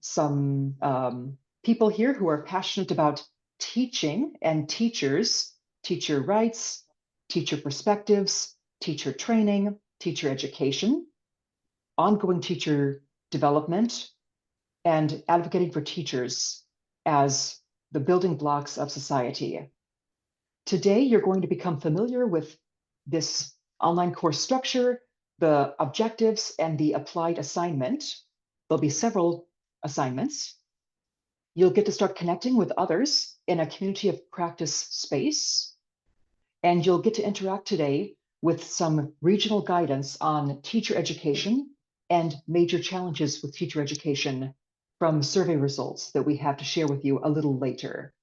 some people here who are passionate about teaching and teachers, teacher rights, teacher perspectives, teacher training, teacher education, ongoing teacher development, and advocating for teachers as the building blocks of society. Today, you're going to become familiar with this online course structure, the objectives, and the applied assignment. There'll be several assignments. You'll get to start connecting with others in a community of practice space. And you'll get to interact today with some regional guidance on teacher education and major challenges with teacher education from survey results that we have to share with you a little later.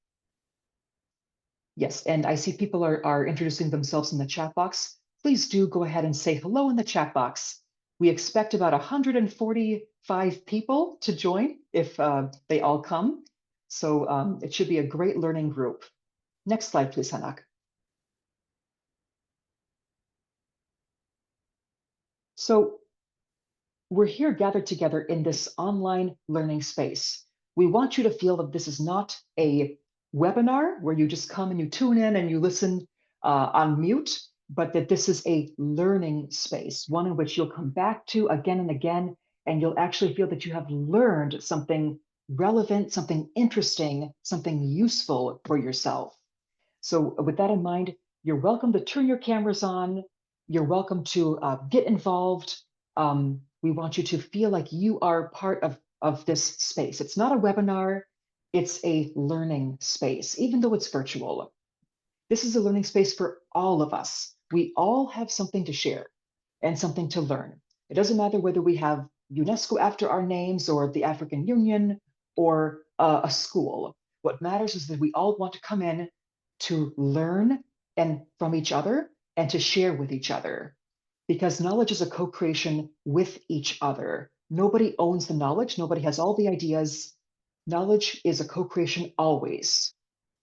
Yes, and I see people are introducing themselves in the chat box. Please do go ahead and say hello in the chat box. We expect about 145 people to join if they all come. So it should be a great learning group. Next slide, please, Hanak. So we're here gathered together in this online learning space. We want you to feel that this is not a webinar where you just come and you tune in and you listen on mute, but that this is a learning space, one in which you'll come back to again and again, and you'll actually feel that you have learned something relevant, something interesting, something useful for yourself. So with that in mind, you're welcome to turn your cameras on. You're welcome to get involved. We want you to feel like you are part of this space. It's not a webinar, it's a learning space, even though it's virtual. This is a learning space for all of us. We all have something to share and something to learn. It doesn't matter whether we have UNESCO after our names or the African Union or a school. What matters is that we all want to come in to learn and from each other and to share with each other. Because knowledge is a co-creation with each other. Nobody owns the knowledge. Nobody has all the ideas. Knowledge is a co-creation always.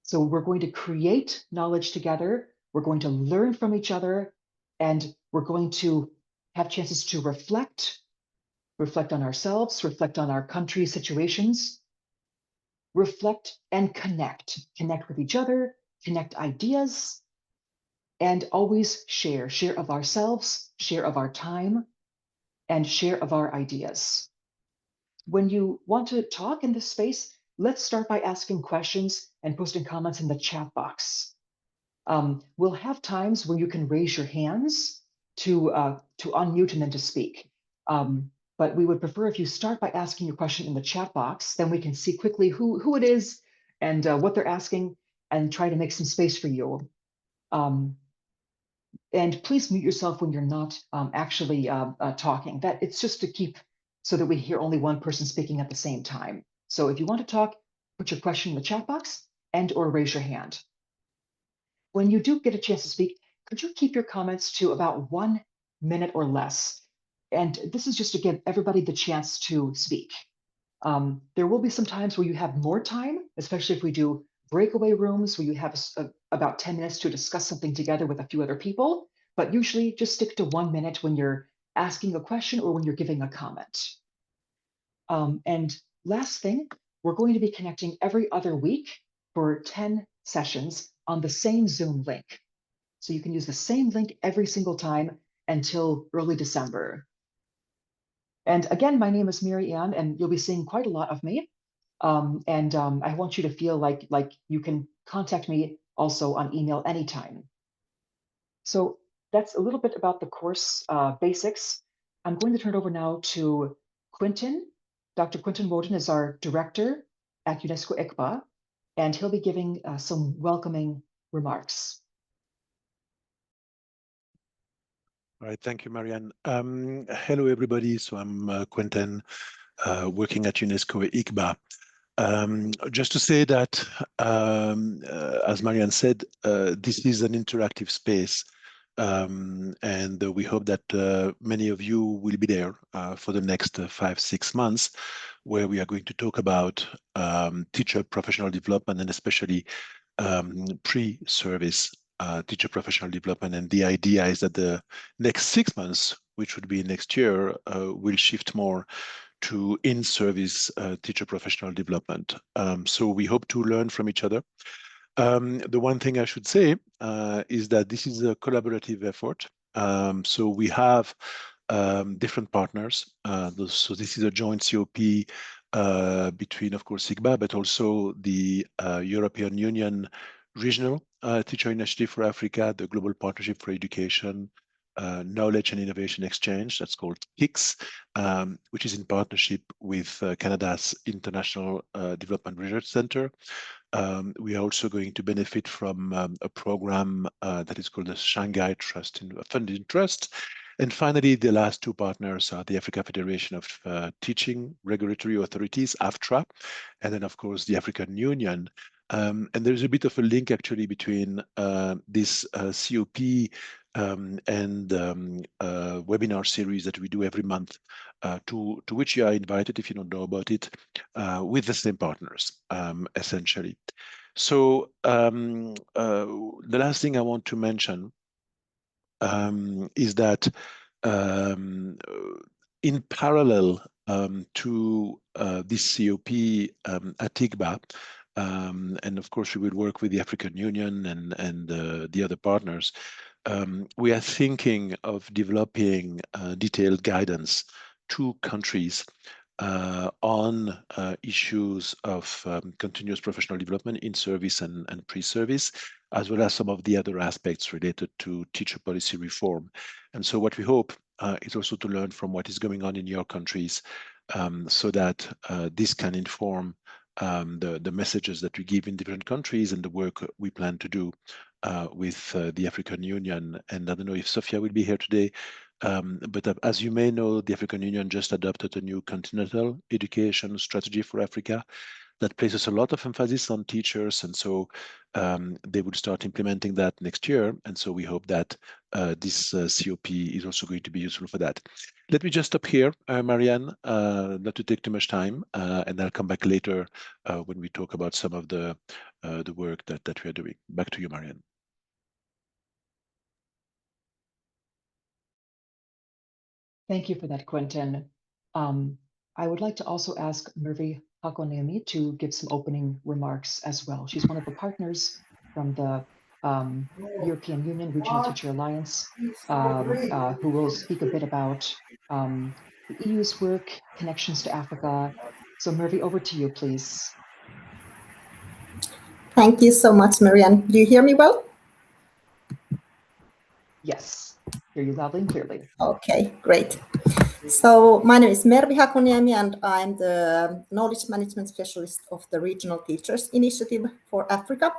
So we're going to create knowledge together. We're going to learn from each other, and we're going to have chances to reflect on ourselves, reflect on our country situations, reflect and connect with each other, connect ideas, and always share of ourselves, share of our time, and share of our ideas. When you want to talk in this space, let's start by asking questions and posting comments in the chat box. We'll have times where you can raise your hands to unmute and then to speak. But we would prefer if you start by asking your question in the chat box, then we can see quickly who it is and what they're asking and try to make some space for you. And please mute yourself when you're not actually talking. That it's just to keep so that we hear only one person speaking at the same time. So if you want to talk, put your question in the chat box and or raise your hand. When you do get a chance to speak, could you keep your comments to about 1 minute or less? And this is just to give everybody the chance to speak. There will be some times where you have more time, especially if we do breakaway rooms where you have about 10 minutes to discuss something together with a few other people, but usually just stick to 1 minute when you're asking a question or when you're giving a comment. And last thing, we're going to be connecting every other week for 10 sessions on the same Zoom link. So you can use the same link every single time until early December. And again, my name is Mary Ann, and you'll be seeing quite a lot of me. I want you to feel like you can contact me also on email anytime. So that's a little bit about the course basics. I'm going to turn it over now to Quentin. Dr. Quentin Woden is our director at UNESCO ICPA, and he'll be giving some welcoming remarks. All right, thank you, Marianne. Hello, everybody. So I'm Quentin, working at UNESCO ICPA. Just to say that, as Marianne said, this is an interactive space, and we hope that many of you will be there for the next 5-6 months, where we are going to talk about teacher professional development and especially pre-service teacher professional development. And the idea is that the next 6 months, which would be next year, will shift more to in-service teacher professional development. So we hope to learn from each other. The one thing I should say is that this is a collaborative effort. So we have different partners. So this is a joint COP between, of course, ICBA, but also the European Union Regional Teacher Initiative for Africa, the Global Partnership for Education, Knowledge and Innovation Exchange, that's called KICS, which is in partnership with Canada's International Development Research Center. We are also going to benefit from a program that is called the Shanghai Funding Trust. And finally, the last two partners are the Africa Federation of Teaching Regulatory Authorities, AFTRA, and then, of course, the African Union. And there's a bit of a link actually between this COP and webinar series that we do every month, to which you are invited if you don't know about it, with the same partners, essentially. So the last thing I want to mention is that in parallel to this COP at ICBA, and of course we will work with the African Union and the other partners, we are thinking of developing detailed guidance to countries on issues of continuous professional development in service and pre-service, as well as some of the other aspects related to teacher policy reform. And so what we hope is also to learn from what is going on in your countries, so that this can inform the messages that we give in different countries and the work we plan to do with the African Union. And I don't know if Sophia will be here today, but as you may know, the African Union just adopted a new continental education strategy for Africa that places a lot of emphasis on teachers. And so they will start implementing that next year. And so we hope that this COP is also going to be useful for that. Let me just stop here, Marianne, not to take too much time, and I'll come back later when we talk about some of the work that we are doing. Back to you, Marianne. Thank you for that, Quentin. I would like to also ask Mervi Hakoniemi to give some opening remarks as well. She's one of the partners from the European Union Regional Teacher Alliance, who will speak a bit about the EU's work, connections to Africa. So Mervi, over to you, please. Thank you so much, Marianne. Do you hear me well? Yes, hear you loudly and clearly. Okay, great. So my name is Mervi Hakoniemi, and I'm the Knowledge Management Specialist of the Regional Teachers Initiative for Africa.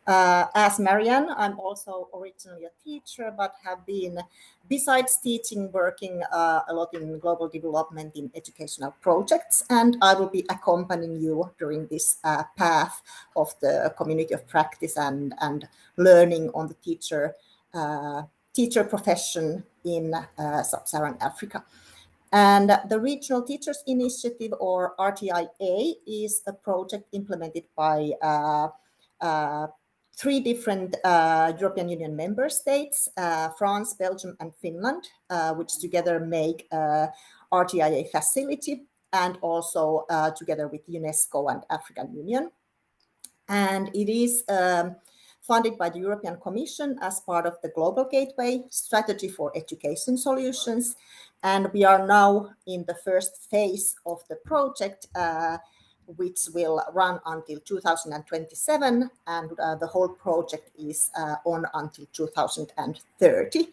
As Marianne, I'm also originally a teacher, but have been, besides teaching, working a lot in global development in educational projects, and I will be accompanying you during this path of the community of practice and learning on the teacher profession in Sub-Saharan Africa. And the Regional Teachers Initiative, or RTIA, is a project implemented by 3 different European Union member states, France, Belgium, and Finland, which together make RTIA facility, and also together with UNESCO and African Union. And it is funded by the European Commission as part of the Global Gateway Strategy for Education Solutions. And we are now in the first phase of the project, which will run until 2027, and the whole project is on until 2030.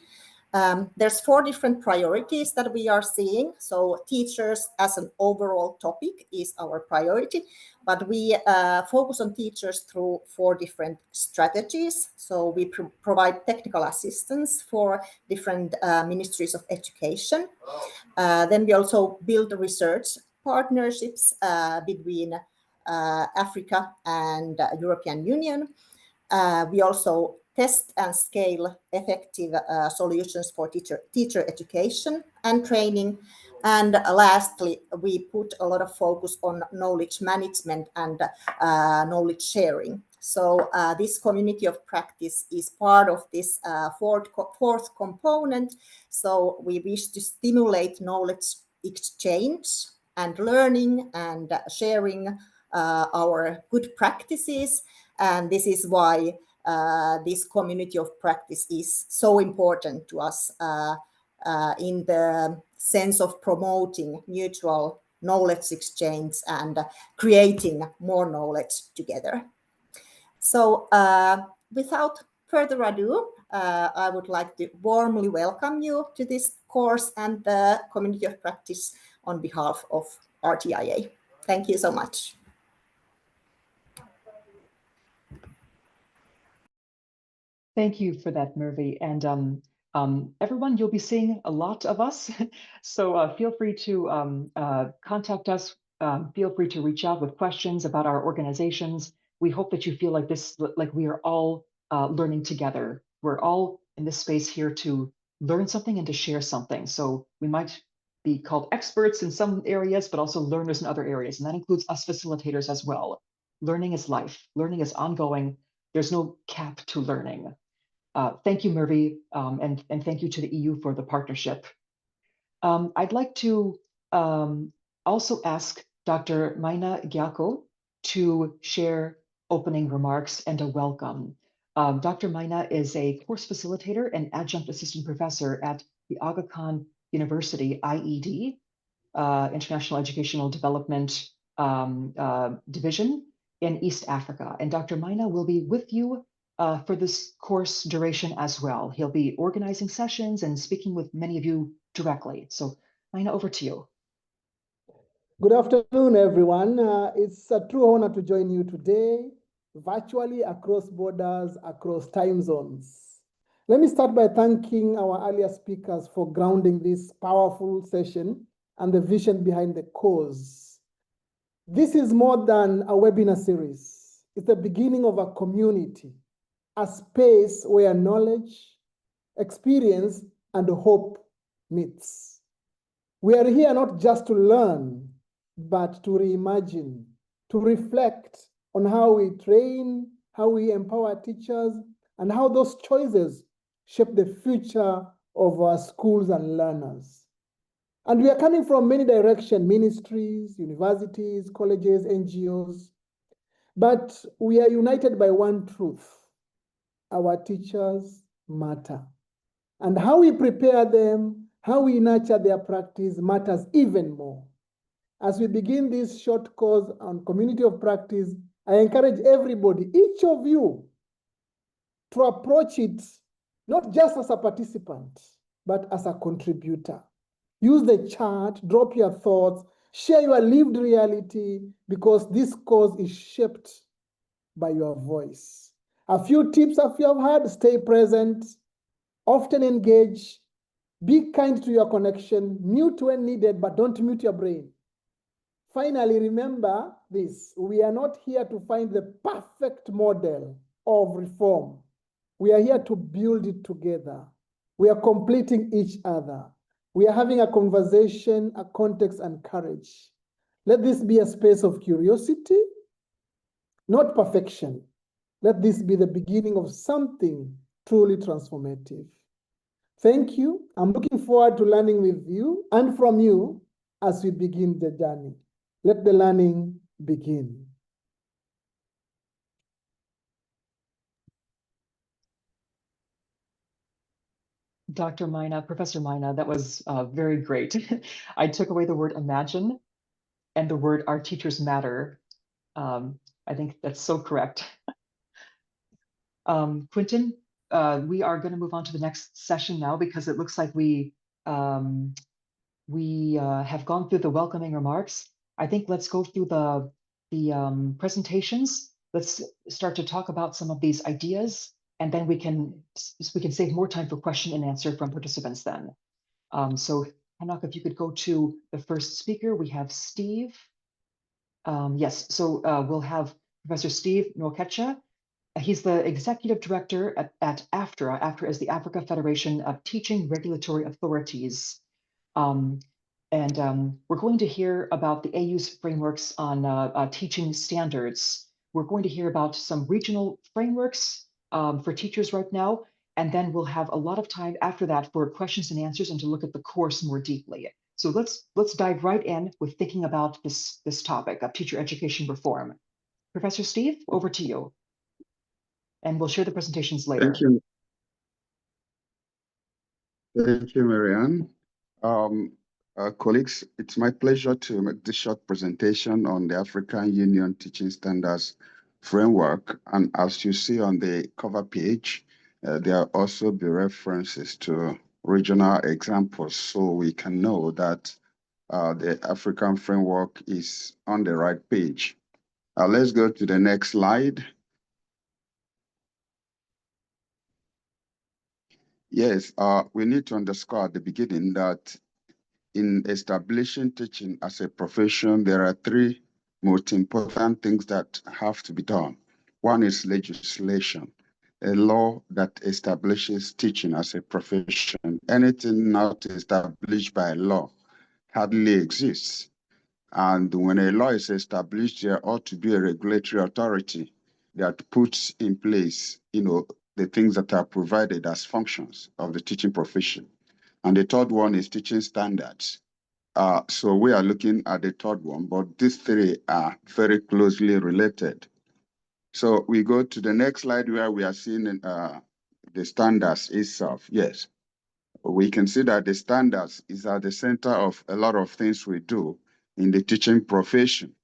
There's 4 different priorities that we are seeing. So teachers as an overall topic is our priority, but we focus on teachers through 4 different strategies. So we provide technical assistance for different ministries of education. Then we also build research partnerships between Africa and European Union. We also test and scale effective solutions for teacher education and training. And lastly, we put a lot of focus on knowledge management and knowledge sharing. So this community of practice is part of this fourth component. So we wish to stimulate knowledge exchange and learning and sharing our good practices. And this is why this community of practice is so important to us in the sense of promoting mutual knowledge exchange and creating more knowledge together. So without further ado, I would like to warmly welcome you to this course and the community of practice on behalf of RTIA. Thank you so much. Thank you for that, Mervi. And everyone, you'll be seeing a lot of us. So feel free to contact us. Feel free to reach out with questions about our organizations. We hope that you feel like like we are all learning together. We're all in this space here to learn something and to share something. So we might be called experts in some areas, but also learners in other areas. And that includes us facilitators as well. Learning is life. Learning is ongoing. There's no cap to learning. Thank you, Mervi, and thank you to the EU for the partnership. I'd like to also ask Dr. Maina Gyako to share opening remarks and a welcome. Dr. Maina is a course facilitator and adjunct assistant professor at the Aga Khan University, IED, International Educational Development Division in East Africa. And Dr. Maina will be with you for this course duration as well. He'll be organizing sessions and speaking with many of you directly. So Maina, over to you. Good afternoon, everyone. It's a true honor to join you today, virtually across borders, across time zones. Let me start by thanking our earlier speakers for grounding this powerful session and the vision behind the cause. This is more than a webinar series. It's the beginning of a community, a space where knowledge, experience, and hope meets. We are here not just to learn, but to reimagine, to reflect on how we train, how we empower teachers, and how those choices shape the future of our schools and learners. And we are coming from many directions, ministries, universities, colleges, NGOs, but we are united by one truth: our teachers matter. And how we prepare them, how we nurture their practice matters even more. As we begin this short course on community of practice, I encourage everybody, each of you, to approach it not just as a participant, but as a contributor. Use the chat, drop your thoughts, share your lived reality, because this course is shaped by your voice. A few tips if you have heard: stay present, often engage, be kind to your connection, mute when needed, but don't mute your brain. Finally, remember this: we are not here to find the perfect model of reform. We are here to build it together. We are completing each other. We are having a conversation, a context, and courage. Let this be a space of curiosity, not perfection. Let this be the beginning of something truly transformative. Thank you. I'm looking forward to learning with you and from you as we begin the journey. Let the learning begin. Dr. Maina, Professor Maina, that was very great. I took away the word imagine and the word our teachers matter. I think that's so correct. Quentin, we are going to move on to the next session now, because it looks like we have gone through the welcoming remarks. I think let's go through the presentations. Let's start to talk about some of these ideas, and then we can save more time for question and answer from participants then. So Hanok, if you could go to the first speaker, we have Steve. Yes, so we'll have Professor Steve Nwokecha. He's the executive director at AFTRA. AFTRA is the Africa Federation of Teaching Regulatory Authorities. We're going to hear about the AU's frameworks on teaching standards. We're going to hear about some regional frameworks for teachers right now, and then we'll have a lot of time after that for questions and answers and to look at the course more deeply. So let's dive right in with thinking about this topic of teacher education reform. Professor Steve, over to you. And we'll share the presentations later. Thank you. Thank you, Marianne. Colleagues, it's my pleasure to make this short presentation on the African Union Teaching Standards Framework. And as you see on the cover page, there will also be references to regional examples, so we can know that the African framework is on the right page. Let's go to the next slide. Yes, we need to underscore at the beginning that in establishing teaching as a profession, there are three most important things that have to be done. One is legislation, a law that establishes teaching as a profession. Anything not established by law hardly exists. And when a law is established, there ought to be a regulatory authority that puts in place, the things that are provided as functions of the teaching profession. And the third one is teaching standards. So we are looking at the third one, but these three are very closely related. So we go to the next slide where we are seeing the standards itself. Yes, we can see that the standards is at the center of a lot of things we do in the teaching profession,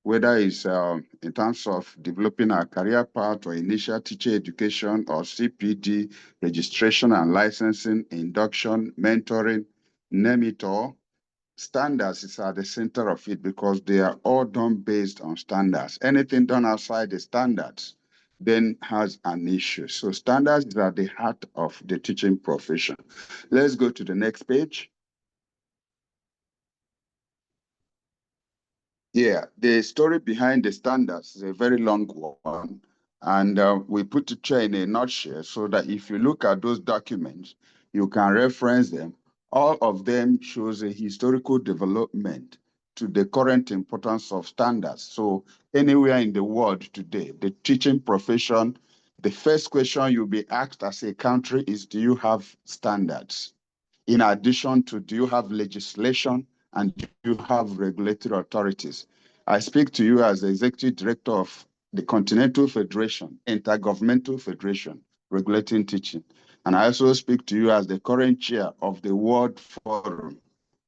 whether it's in terms of developing our career path or initial teacher education or CPD, registration and licensing, induction, mentoring, name it all. Standards is at the center of it because they are all done based on standards. Anything done outside the standards then has an issue. So standards is at the heart of the teaching profession. Let's go to the next page. Yeah, the story behind the standards is a very long one. And we put it here in a nutshell so that if you look at those documents, you can reference them. All of them shows a historical development to the current importance of standards. So anywhere in the world today, the teaching profession, the first question you'll be asked as a country is, do you have standards? In addition to, do you have legislation and do you have regulatory authorities? I speak to you as the executive director of the Continental Federation, Intergovernmental Federation, regulating teaching. And I also speak to you as the current chair of the World Forum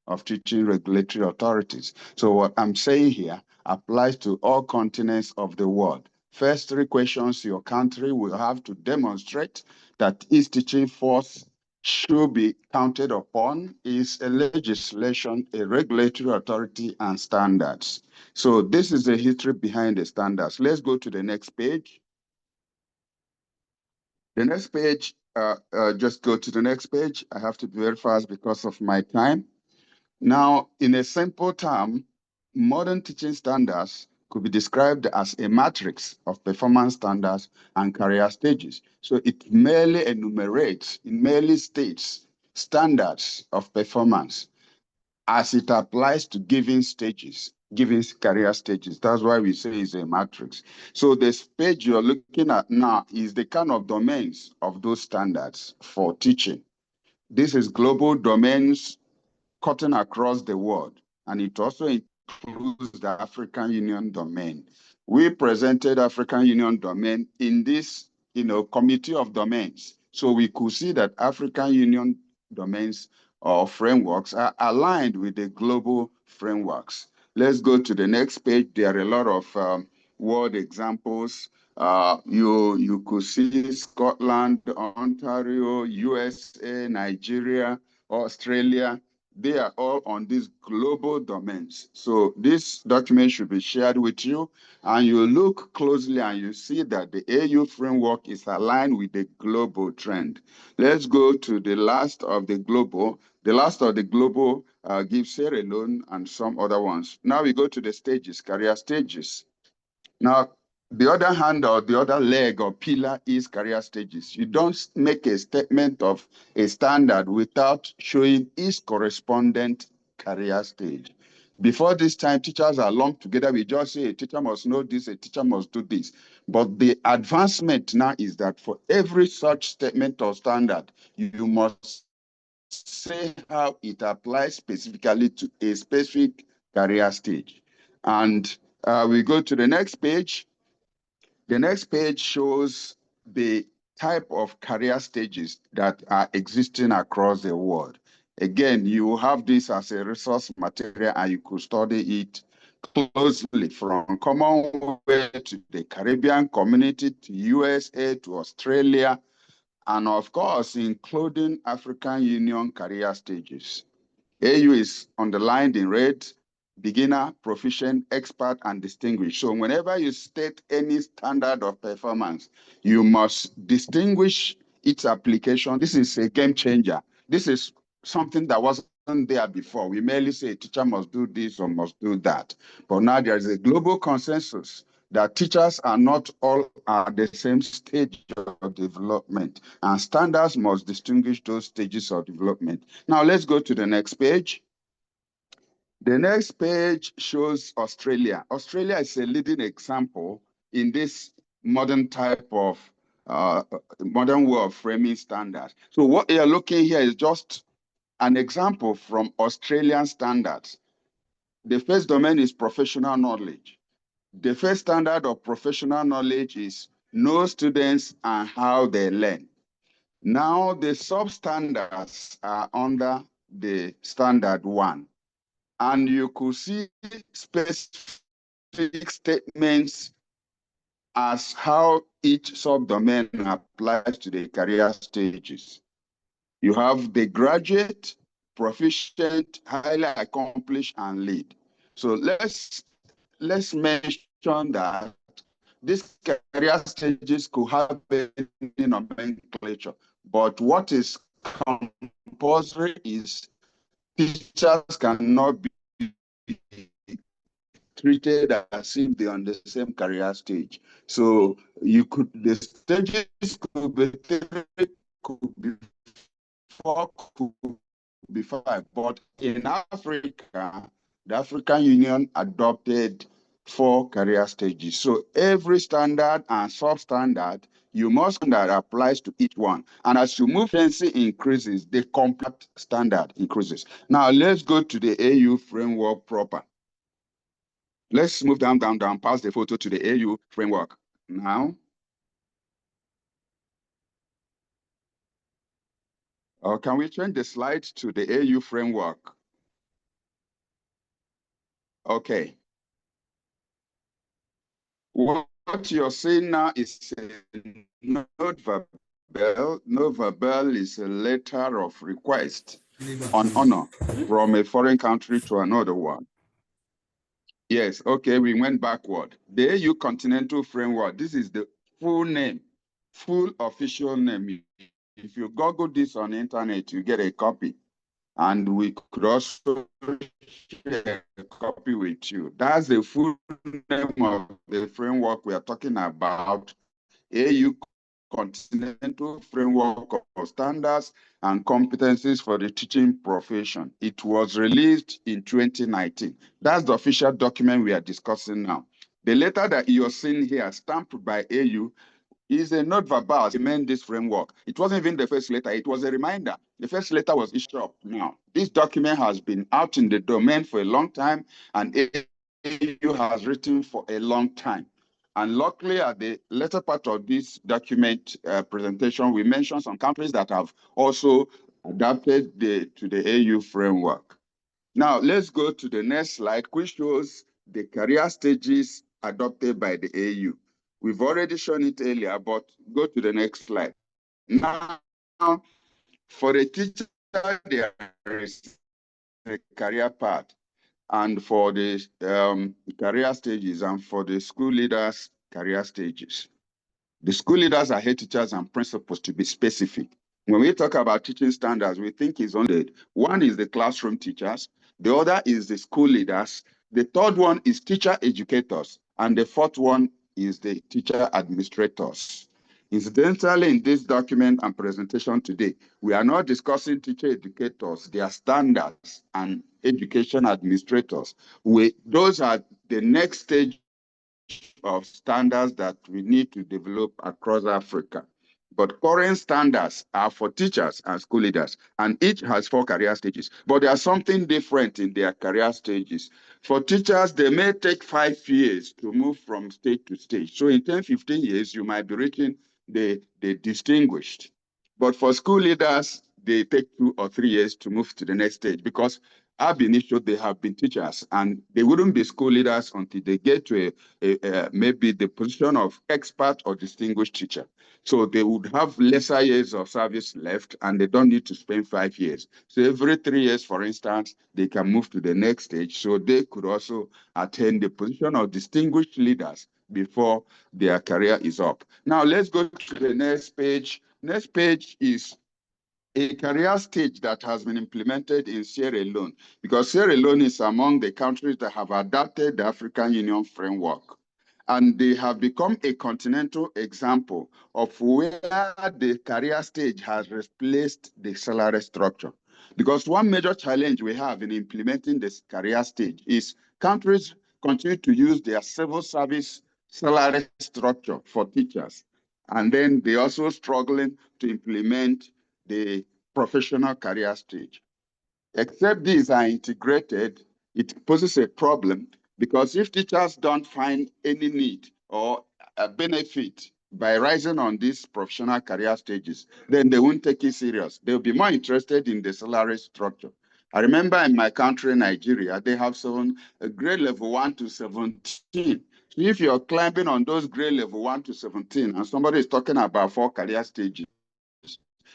of Teaching Regulatory Authorities. So what I'm saying here applies to all continents of the world. First three questions your country will have to demonstrate that its teaching force should be counted upon is a legislation, a regulatory authority, and standards. So this is the history behind the standards. Let's go to the next page. The next page, just go to the next page. I have to be very fast because of my time. Now, in a simple term, modern teaching standards could be described as a matrix of performance standards and career stages. So it merely enumerates, it merely states standards of performance as it applies to given stages, given career stages. That's why we say it's a matrix. So this page you're looking at now is the kind of domains of those standards for teaching. This is global domains cutting across the world, and it also includes the African Union domain. We presented African Union domain in this, committee of domains. So we could see that African Union domains or frameworks are aligned with the global frameworks. Let's go to the next page. There are a lot of world examples. You could see Scotland, Ontario, USA, Nigeria, Australia. They are all on these global domains. So this document should be shared with you, and you look closely and you see that the AU framework is aligned with the global trend. Let's go to the last of the global. The last of the global gives Sierra Leone and some other ones. Now we go to the stages, career stages. Now, the other hand or the other leg or pillar is career stages. You don't make a statement of a standard without showing its correspondent career stage. Before this time, teachers are lumped together. We just say a teacher must know this, a teacher must do this. But the advancement now is that for every such statement or standard, you must say how it applies specifically to a specific career stage. And we go to the next page. The next page shows the type of career stages that are existing across the world. Again, you have this as a resource material and you could study it closely from Commonwealth to the Caribbean community to USA to Australia, and of course, including African Union career stages. AU is underlined in red: beginner, proficient, expert, and distinguished. So whenever you state any standard of performance, you must distinguish its application. This is a game changer. This is something that wasn't there before. We merely say a teacher must do this or must do that. But now there is a global consensus that teachers are not all at the same stage of development, and standards must distinguish those stages of development. Now let's go to the next page. The next page shows Australia. Australia is a leading example in this modern type of modern way of framing standards. So what you're looking here is just an example from Australian standards. The first domain is professional knowledge. The first standard of professional knowledge is know students and how they learn. Now the sub-standards are under the standard 1. And you could see specific statements as how each subdomain applies to the career stages. You have the graduate, proficient, highly accomplished, and lead. So let's mention that these career stages could have any nomenclature, but what is compulsory is teachers cannot be treated as if they're on the same career stage. So the stages could be 3, could be 4, could be 5. But in Africa, the African Union adopted 4 career stages. So every standard and substandard, you must that applies to each one. And as you move, efficiency increases, the complete standard increases. Now let's go to the AU framework proper. Let's move down, past the photo to the AU framework. Now. Or can we change the slide to the AU framework? Okay. What you're seeing now is a note verbal. Note verbal is a letter of request on honor from a foreign country to another one. Yes, okay, we went backward. The AU Continental Framework, this is the full name, full official name. If you Google this on the internet, you get a copy. And we could also share a copy with you. That's the full name of the framework we are talking about, AU Continental Framework of Standards and Competencies for the Teaching Profession. It was released in 2019. That's the official document we are discussing now. The letter that you're seeing here, stamped by AU, is a note verbal to amend this framework. It wasn't even the first letter, it was a reminder. The first letter was issued up now. This document has been out in the domain for a long time, and AU has written for a long time. And luckily, at the latter part of this document presentation, we mentioned some countries that have also adapted to the AU framework. Now, let's go to the next slide, which shows the career stages adopted by the AU. We've already shown it earlier, but go to the next slide. Now, for a teacher, there is a career path, and for the career stages, and for the school leaders, career stages. The school leaders are head teachers and principals, to be specific. When we talk about teaching standards, we think it's only one is the classroom teachers, the other is the school leaders, the third one is teacher educators, and the fourth one is the teacher administrators. Incidentally, in this document and presentation today, we are not discussing teacher educators, their standards, and education administrators. Those are the next stage of standards that we need to develop across Africa. But current standards are for teachers and school leaders, and each has 4 career stages. But there's something different in their career stages. For teachers, they may take 5 years to move from stage to stage. So in 10, 15 years, you might be reaching the distinguished. But for school leaders, they take 2 or 3 years to move to the next stage, because ab initio, they have been teachers, and they wouldn't be school leaders until they get to maybe the position of expert or distinguished teacher. So they would have lesser years of service left, and they don't need to spend 5 years. So every 3 years, for instance, they can move to the next stage. So they could also attain the position of distinguished leaders before their career is up. Now let's go to the next page. Next page is a career stage that has been implemented in Sierra Leone, because Sierra Leone is among the countries that have adopted the African Union framework. And they have become a continental example of where the career stage has replaced the salary structure. Because one major challenge we have in implementing this career stage is countries continue to use their civil service salary structure for teachers. And then they also struggling to implement the professional career stage. Except these are integrated, it poses a problem, because if teachers don't find any need or a benefit by rising on these professional career stages, then they won't take it serious. They'll be more interested in the salary structure. I remember in my country, Nigeria, they have grade level 1 to 17. So if you're climbing on those grade level 1 to 17 and somebody is talking about 4 career stages,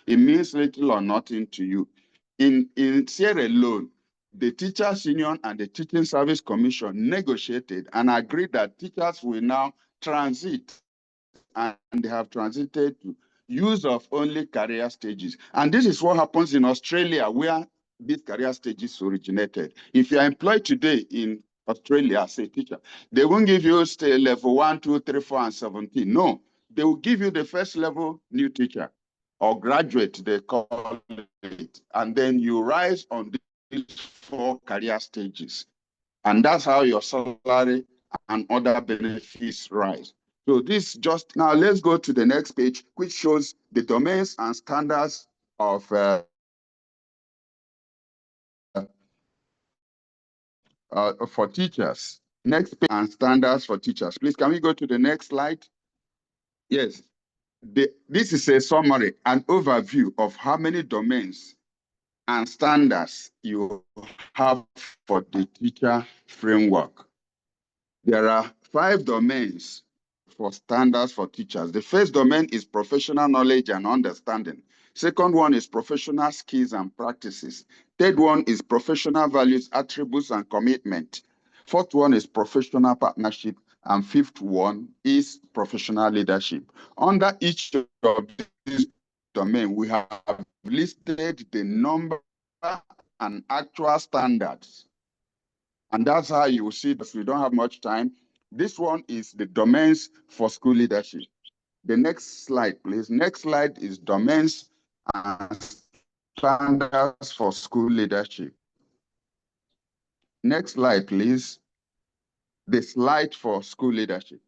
it means little or nothing to you. In Sierra Leone, the Teachers Union and the Teaching Service Commission negotiated and agreed that teachers will now transit, and they have transited to use of only career stages. And this is what happens in Australia, where these career stages originated. If you are employed today in Australia as a teacher, they won't give you level 1, 2, 3, 4, and 17. No, they will give you the first level new teacher, or graduate, they call it. And then you rise on these 4 career stages. And that's how your salary and other benefits rise. So this just, now let's go to the next page, which shows the domains and standards of for teachers. Next page, and standards for teachers. Please, can we go to the next slide? Yes. This is a summary, an overview of how many domains and standards you have for the teacher framework. There are 5 domains for standards for teachers. The first domain is professional knowledge and understanding. Second one is professional skills and practices. Third one is professional values, attributes, and commitment. Fourth one is professional partnership. And fifth one is professional leadership. Under each of these domains, we have listed the number and actual standards. And that's how you will see that we don't have much time. This one is the domains for school leadership. The next slide, please. Next slide is domains and standards for school leadership. Next slide, please. The slide for school leadership.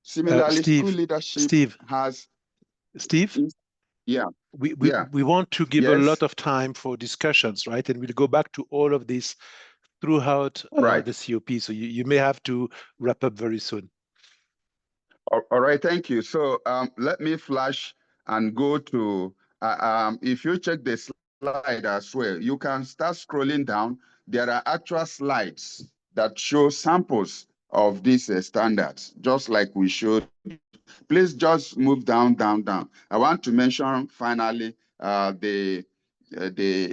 Similarly, school leadership has... Steve? Yeah. We want to give a lot of time for discussions, right? And we'll go back to all of this throughout the COP. So you may have to wrap up very soon. All right, thank you. So let me flash and go to, if you check the slide as well, you can start scrolling down. There are actual slides that show samples of these standards, just like we showed. Please just move down, down, down. I want to mention finally the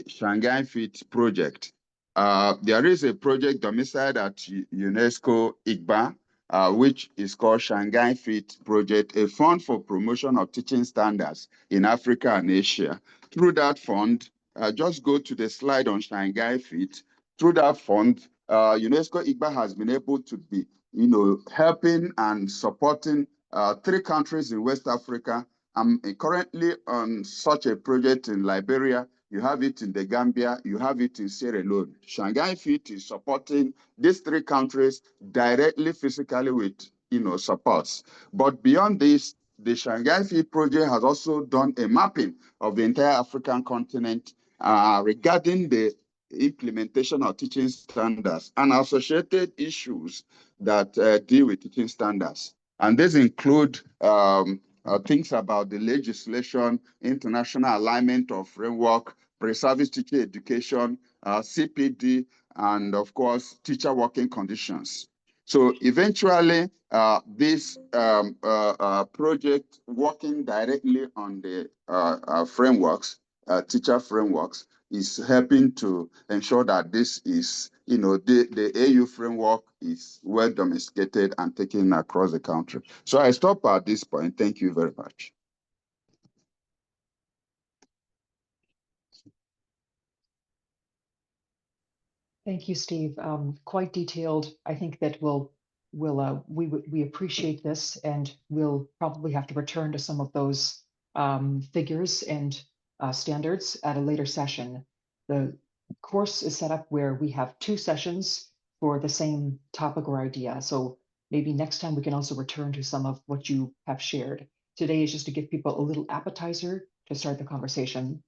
Shanghai Fit project. There is a project domiciled at UNESCO IGBA, which is called Shanghai Fit Project, a fund for promotion of teaching standards in Africa and Asia. Through that fund, just go to the slide on Shanghai Fit. Through that fund, UNESCO IGBA has been able to be, helping and supporting 3 countries in West Africa. I'm currently on such a project in Liberia. You have it in the Gambia, you have it in Sierra Leone. Shanghai Fit is supporting these 3 countries directly, physically with, supports. But beyond this, the Shanghai Field Project has also done a mapping of the entire African continent regarding the implementation of teaching standards and associated issues that deal with teaching standards. And these include things about the legislation, international alignment of framework, pre-service teacher education, CPD, and of course, teacher working conditions. So eventually, this project working directly on the frameworks, teacher frameworks, is helping to ensure that this is, the AU framework is well domesticated and taken across the country. So I stop at this point. Thank you very much. Thank you, Steve. Quite detailed. I think that we appreciate this, and we'll probably have to return to some of those figures and standards at a later session. The course is set up where we have 2 sessions for the same topic or idea. So maybe next time we can also return to some of what you have shared. Today is just to give people a little appetizer to start the conversation.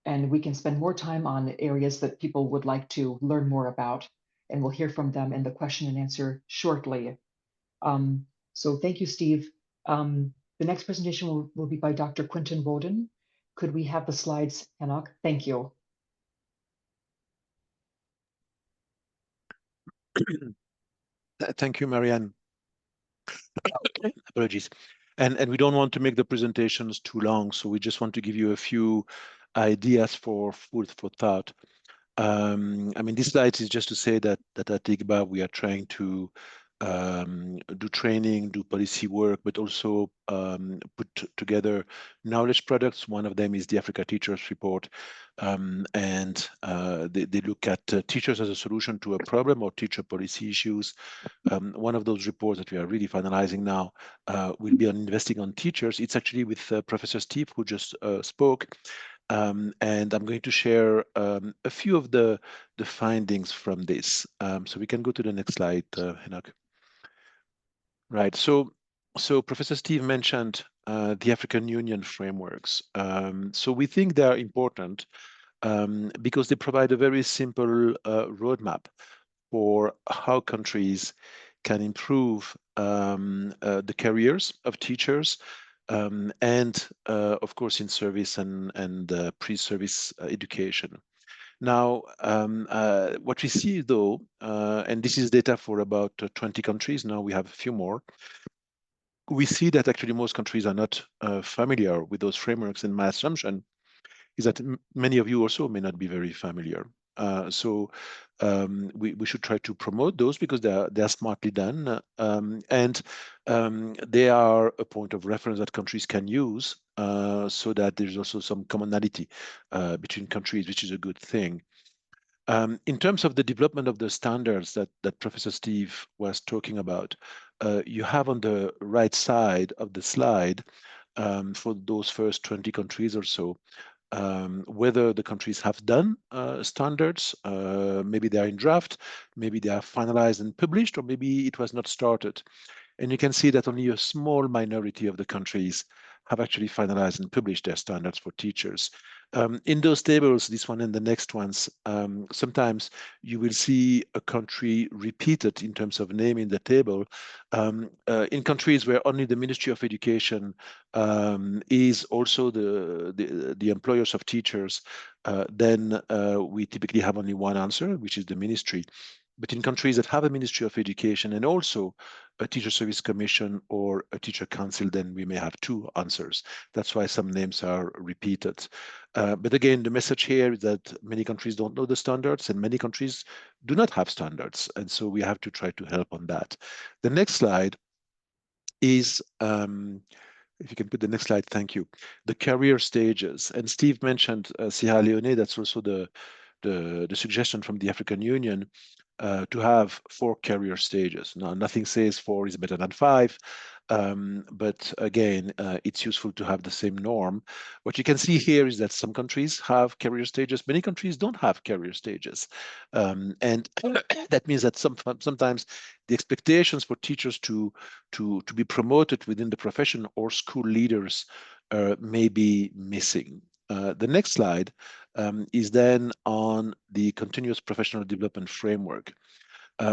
And we can spend more time on areas that people would like to learn more about, and we'll hear from them in the question and answer shortly. So thank you, Steve. The next presentation will be by Dr. Quentin Woden. Could we have the slides, Enoch? Thank you. Thank you, Marianne. Apologies. And we don't want to make the presentations too long, so we just want to give you a few ideas for food for thought. I mean, this slide is just to say that at IGBA we are trying to do training, do policy work, but also put together knowledge products. One of them is the Africa Teachers Report, and they look at teachers as a solution to a problem or teacher policy issues. One of those reports that we are really finalizing now will be on investing on teachers. It's actually with Professor Steve, who just spoke. And I'm going to share a few of the findings from this. So we can go to the next slide, Enoch. Right. So Professor Steve mentioned the African Union frameworks. So we think they are important because they provide a very simple roadmap for how countries can improve the careers of teachers, and of course in service and pre-service education. Now, what we see though, and this is data for about 20 countries, now we have a few more, we see that actually most countries are not familiar with those frameworks, and my assumption is that many of you also may not be very familiar. So we should try to promote those because they are smartly done, and they are a point of reference that countries can use, so that there's also some commonality between countries, which is a good thing. In terms of the development of the standards that Professor Steve was talking about, you have on the right side of the slide, for those first 20 countries or so, whether the countries have done standards, maybe they are in draft, maybe they are finalized and published, or maybe it was not started. And you can see that only a small minority of the countries have actually finalized and published their standards for teachers. In those tables, this one and the next ones, sometimes you will see a country repeated in terms of name in the table. In countries where only the Ministry of Education is also the employers of teachers, then we typically have only one answer, which is the ministry. But in countries that have a Ministry of Education and also a Teacher Service Commission or a Teacher Council, then we may have 2 answers. That's why some names are repeated. But again, the message here is that many countries don't know the standards and many countries do not have standards. And so we have to try to help on that. The next slide is, if you can put the next slide, thank you. The career stages. And Steve mentioned Sierra Leone, that's also the suggestion from the African Union. to have 4 career stages. Now, nothing says 4 is better than 5, but again, it's useful to have the same norm. What you can see here is that some countries have career stages, many countries don't have career stages. And that means that sometimes the expectations for teachers to be promoted within the profession or school leaders may be missing. The next slide is then on the continuous professional development framework.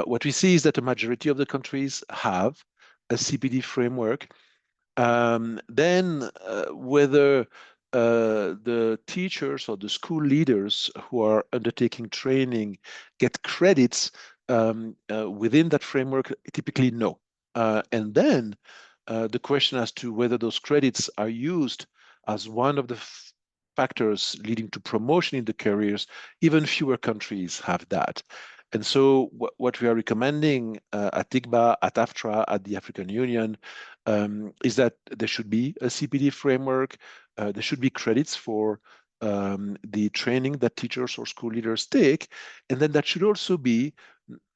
What we see is that a majority of the countries have a CPD framework. Then whether the teachers or the school leaders who are undertaking training get credits within that framework, typically no. And then the question as to whether those credits are used as one of the factors leading to promotion in the careers, even fewer countries have that. And so what we are recommending at ICBA, at AFTRA, at the African Union, is that there should be a CPD framework. There should be credits for the training that teachers or school leaders take. And then that should also be,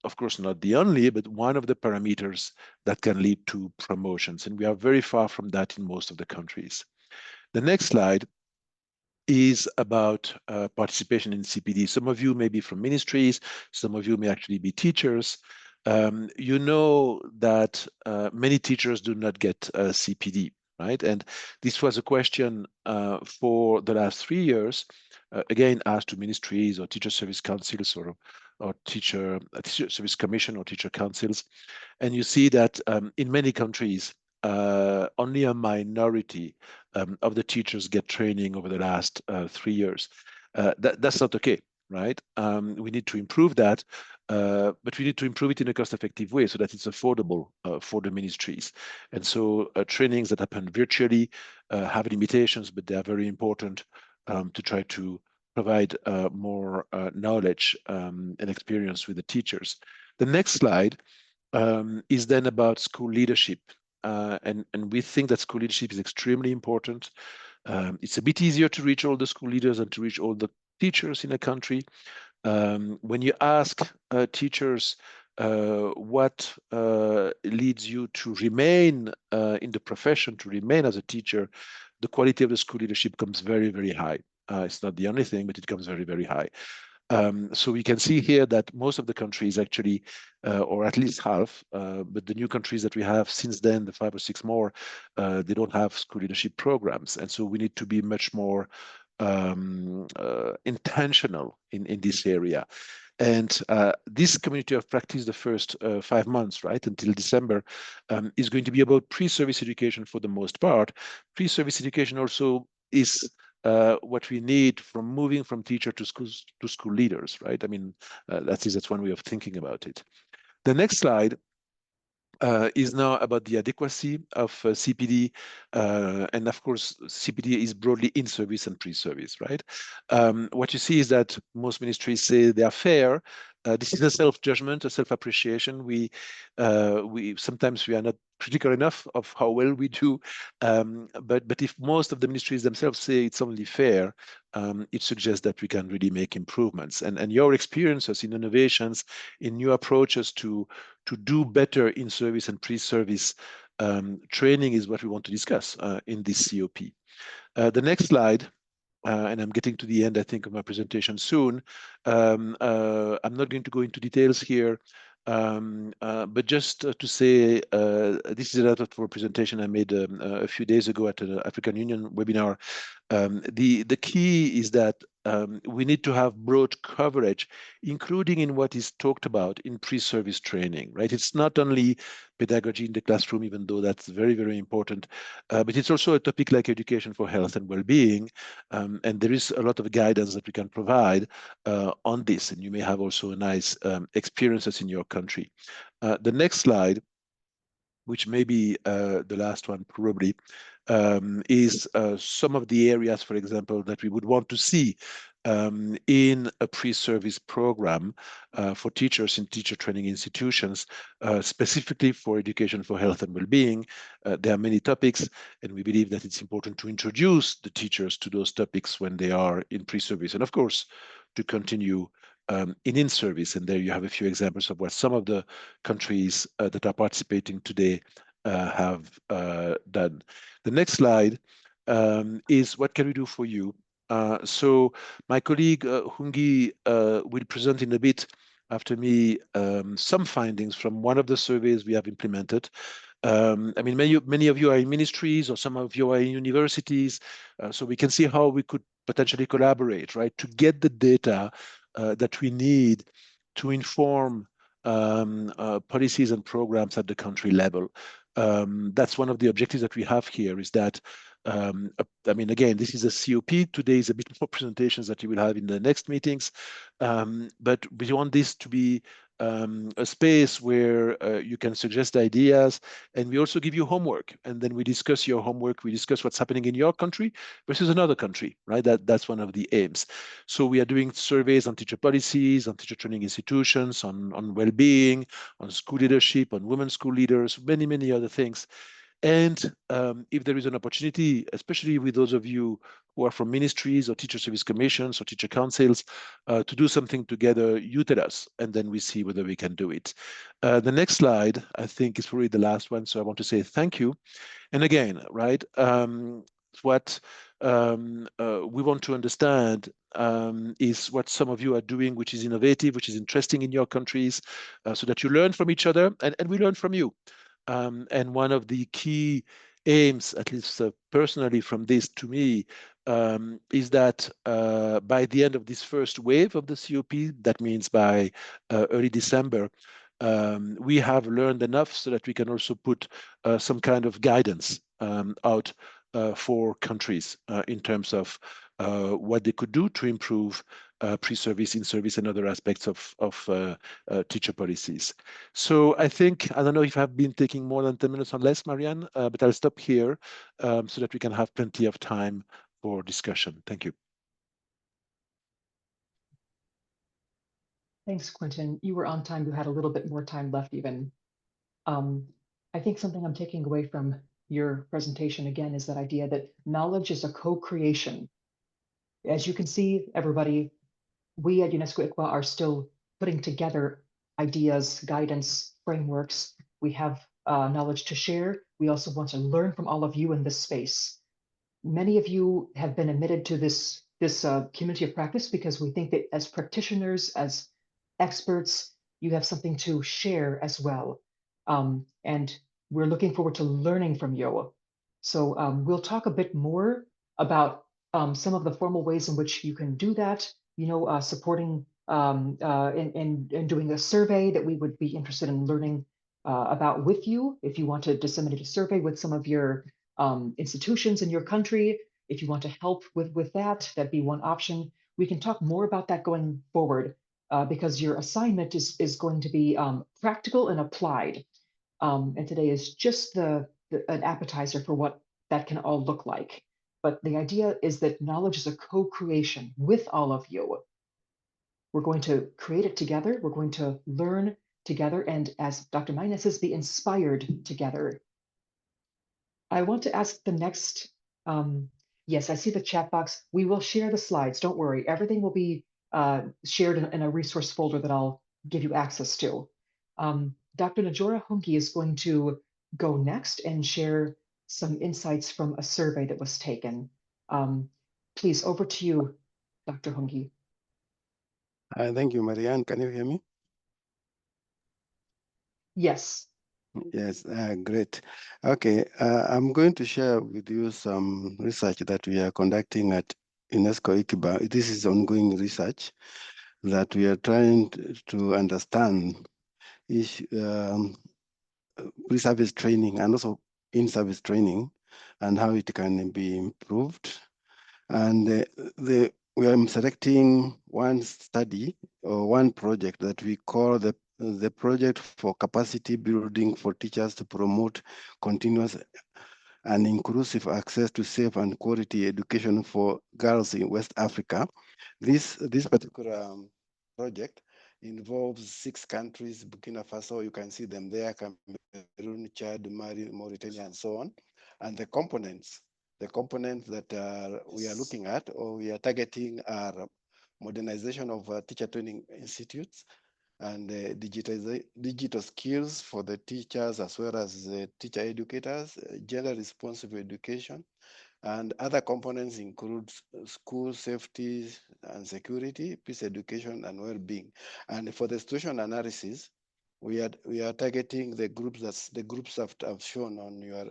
of course, not the only, but one of the parameters that can lead to promotions. And we are very far from that in most of the countries. The next slide is about participation in CPD. Some of you may be from ministries, some of you may actually be teachers. You know that many teachers do not get CPD, right? And this was a question for the last 3 years, again, asked to ministries or teacher service councils or teacher service commission or teacher councils. And you see that in many countries, only a minority of the teachers get training over the last 3 years. That's not okay, right? We need to improve that, but we need to improve it in a cost-effective way so that it's affordable for the ministries. And so trainings that happen virtually have limitations, but they are very important to try to provide more knowledge and experience with the teachers. The next slide is then about school leadership. And we think that school leadership is extremely important. It's a bit easier to reach all the school leaders than to reach all the teachers in a country. When you ask teachers what leads you to remain in the profession, to remain as a teacher, the quality of the school leadership comes very, very high. It's not the only thing, but it comes very, very high. So we can see here that most of the countries actually, or at least half, but the new countries that we have since then, the 5 or 6 more, they don't have school leadership programs. And so we need to be much more intentional in this area. And this community of practice, the first 5 months, right, until December, is going to be about pre-service education for the most part. Pre-service education also is what we need from moving from teacher to school leaders, right? I mean, that's one way of thinking about it. The next slide is now about the adequacy of CPD. And of course, CPD is broadly in service and pre-service, right? What you see is that most ministries say they are fair. This is a self-judgment, a self-appreciation. We sometimes we are not critical enough of how well we do, but if most of the ministries themselves say it's only fair, it suggests that we can really make improvements. And your experiences in innovations, in new approaches to do better in service and pre-service training is what we want to discuss in this COP. The next slide. And I'm getting to the end, I think, of my presentation soon. I'm not going to go into details here, but just to say, this is a letter for a presentation I made a few days ago at an African Union webinar. The key is that we need to have broad coverage, including in what is talked about in pre-service training, right? It's not only pedagogy in the classroom, even though that's very, very important, but it's also a topic like education for health and well-being, and there is a lot of guidance that we can provide on this, and you may have also a nice experiences in your country. The next slide, which may be the last one probably, is some of the areas, for example, that we would want to see in a pre-service program for teachers in teacher training institutions, specifically for education for health and well-being. There are many topics, and we believe that it's important to introduce the teachers to those topics when they are in pre-service, and of course, to continue in service. And there you have a few examples of what some of the countries that are participating today have done. The next slide is what can we do for you? So my colleague Hungi will present in a bit after me some findings from one of the surveys we have implemented. I mean, many of you are in ministries, or some of you are in universities, so we can see how we could potentially collaborate, right, to get the data that we need to inform policies and programs at the country level. That's one of the objectives that we have here, is that I mean, again, this is a COP. Today is a bit more presentations that you will have in the next meetings, but we want this to be a space where you can suggest ideas, and we also give you homework, and then we discuss your homework. We discuss what's happening in your country versus another country, right? That's one of the aims. So we are doing surveys on teacher policies, on teacher training institutions, on well-being, on school leadership, on women school leaders, many other things. And if there is an opportunity, especially with those of you who are from ministries or teacher service commissions or teacher councils, to do something together, you tell us, and then we see whether we can do it. The next slide, I think, is probably the last one. So I want to say thank you. And again, right, what we want to understand is what some of you are doing, which is innovative, which is interesting in your countries, so that you learn from each other, and we learn from you. And one of the key aims, at least personally from this to me, is that by the end of this first wave of the COP, that means by early December, we have learned enough so that we can also put some kind of guidance out for countries in terms of what they could do to improve pre-service, in-service, and other aspects of teacher policies. So I think, I don't know if I've been taking more than 10 minutes or less, Marianne, but I'll stop here so that we can have plenty of time for discussion. Thank you. Thanks, Quentin. You were on time. You had a little bit more time left even. I think something I'm taking away from your presentation again is that idea that knowledge is a co-creation. As you can see, everybody, we at UNESCO ICWA are still putting together ideas, guidance, frameworks. We have knowledge to share. We also want to learn from all of you in this space. Many of you have been admitted to this community of practice because we think that as practitioners, as experts, you have something to share as well. And we're looking forward to learning from you. So we'll talk a bit more about some of the formal ways in which you can do that, you know, supporting and doing a survey that we would be interested in learning about with you. If you want to disseminate a survey with some of your institutions in your country, if you want to help with that, that'd be one option. We can talk more about that going forward because your assignment is going to be practical and applied. And today is just an appetizer for what that can all look like. But the idea is that knowledge is a co-creation with all of you. We're going to create it together. We're going to learn together. And as Dr. Maina says, be inspired together. I want to ask the next, yes, I see the chat box. We will share the slides. Don't worry. Everything will be shared in a resource folder that I'll give you access to. Dr. Najora Hungi is going to go next and share some insights from a survey that was taken. Please, over to you, Dr. Hungi. Thank you, Marianne. Can you hear me? Yes. Yes, great. Okay, I'm going to share with you some research that we are conducting at UNESCO ICWA. This is ongoing research that we are trying to understand pre-service training and also in-service training and how it can be improved. And we are selecting one study or one project that we call the project for capacity building for teachers to promote continuous and inclusive access to safe and quality education for girls in West Africa. This particular project involves 6 countries: Burkina Faso, you can see them there, Cameroon, Chad, Mali, Mauritania, and so on. And the components that we are looking at or we are targeting are modernization of teacher training institutes, and digital skills for the teachers as well as the teacher educators, gender responsive education, and other components include school safety and security, peace education, and well-being. And for the situation analysis, we are targeting the groups that I've shown on your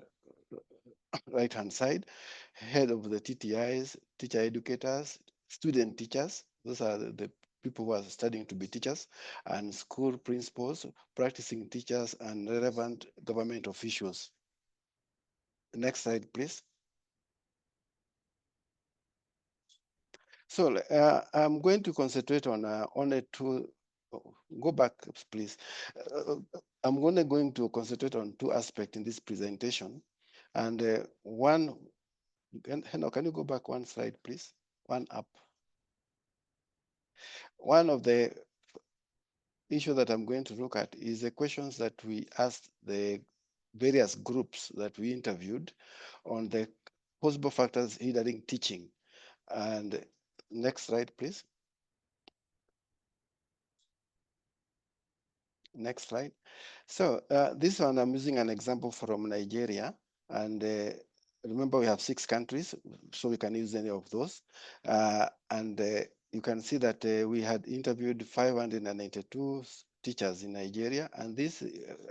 right-hand side: head of the TTIs, teacher educators, student teachers. Those are the people who are studying to be teachers, and school principals, practicing teachers, and relevant government officials. Next slide, please. So I'm going to concentrate on only two. Go back, please. I'm going to concentrate on two aspects in this presentation, and one. Can you go back one slide, please? One up. One of the issues that I'm going to look at is the questions that we asked the various groups that we interviewed on the possible factors hindering teaching. And next slide, please. Next slide. So this one, I'm using an example from Nigeria. And remember, we have 6 countries, so we can use any of those. You can see that we had interviewed 592 teachers in Nigeria. And this,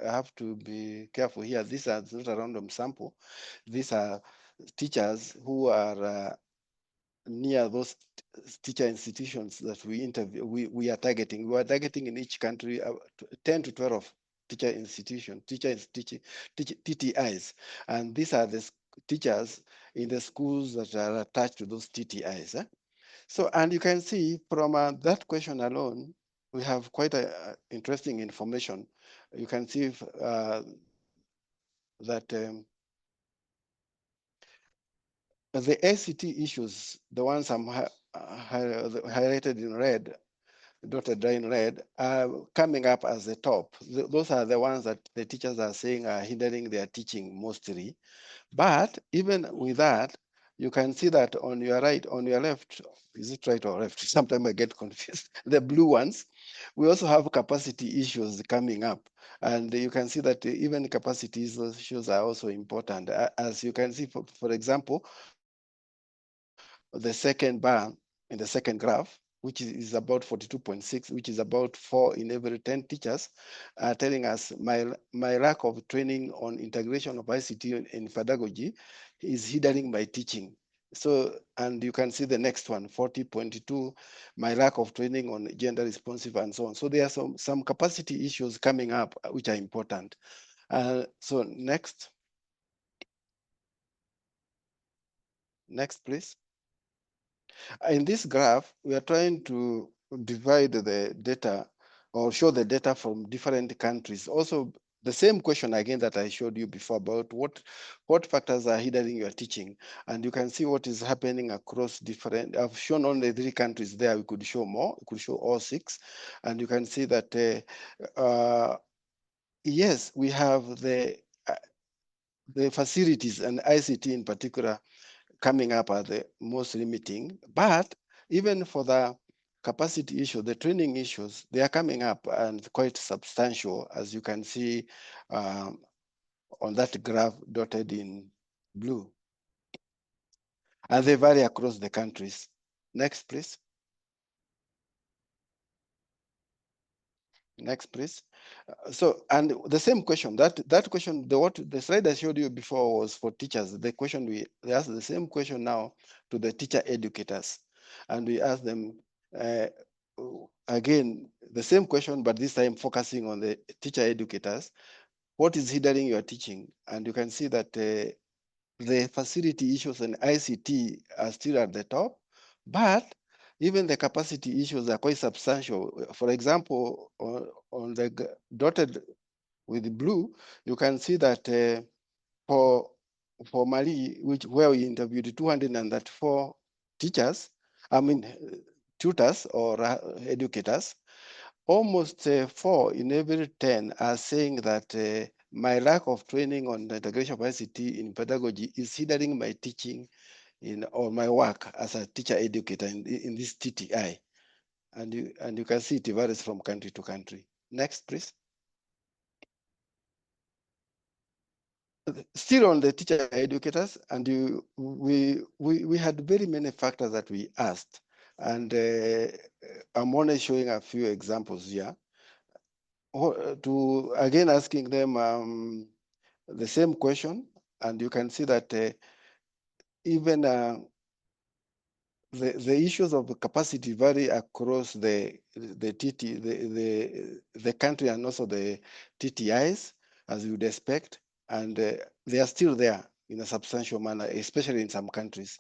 I have to be careful here. These are not a random sample. These are teachers who are near those teacher institutions that we interview, we are targeting. We are targeting in each country 10 to 12 teacher institutions, TTIs. And these are the teachers in the schools that are attached to those TTIs. So, and you can see from that question alone, we have quite interesting information. You can see that the ACT issues, the ones I'm highlighted in red, dotted in red, are coming up as the top. Those are the ones that the teachers are saying are hindering their teaching mostly. But even with that, you can see that on your right, on your left, is it right or left? Sometimes I get confused. The blue ones, we also have capacity issues coming up. And you can see that even capacity issues are also important. As you can see, for example, the second bar in the second graph, which is about 42.6, which is about 4 in every 10 teachers, telling us my lack of training on integration of ICT in pedagogy is hindering my teaching. So, and you can see the next one, 40.2, my lack of training on gender responsive and so on. So there are some capacity issues coming up which are important. So next. Next, please. In this graph, we are trying to divide the data or show the data from different countries. Also, the same question again that I showed you before about what factors are hindering your teaching. And you can see what is happening across different, I've shown only 3 countries there. We could show more, we could show all 6. And you can see that, yes, we have the facilities and ICT in particular coming up are the most limiting, but even for the capacity issue, the training issues, they are coming up and quite substantial, as you can see on that graph dotted in blue. And they vary across the countries. Next, please. Next, please. So, and the same question, that question, the slide I showed you before was for teachers. The question we asked the same question now to the teacher educators. And we asked them, again, the same question, but this time focusing on the teacher educators. What is hindering your teaching? And you can see that the facility issues and ICT are still at the top, but even the capacity issues are quite substantial. For example, on the dotted with blue, you can see that for Mali, where we interviewed 234 teachers, tutors or educators, almost 4 in every 10 are saying that my lack of training on the integration of ICT in pedagogy is hindering my teaching or my work as a teacher educator in this TTI. And you can see it varies from country to country. Next, please. Still on the teacher educators, and we had very many factors that we asked, and I'm only showing a few examples here. To again asking them the same question, and you can see that even the issues of capacity vary across the country and also the TTIs, as you would expect, and they are still there in a substantial manner, especially in some countries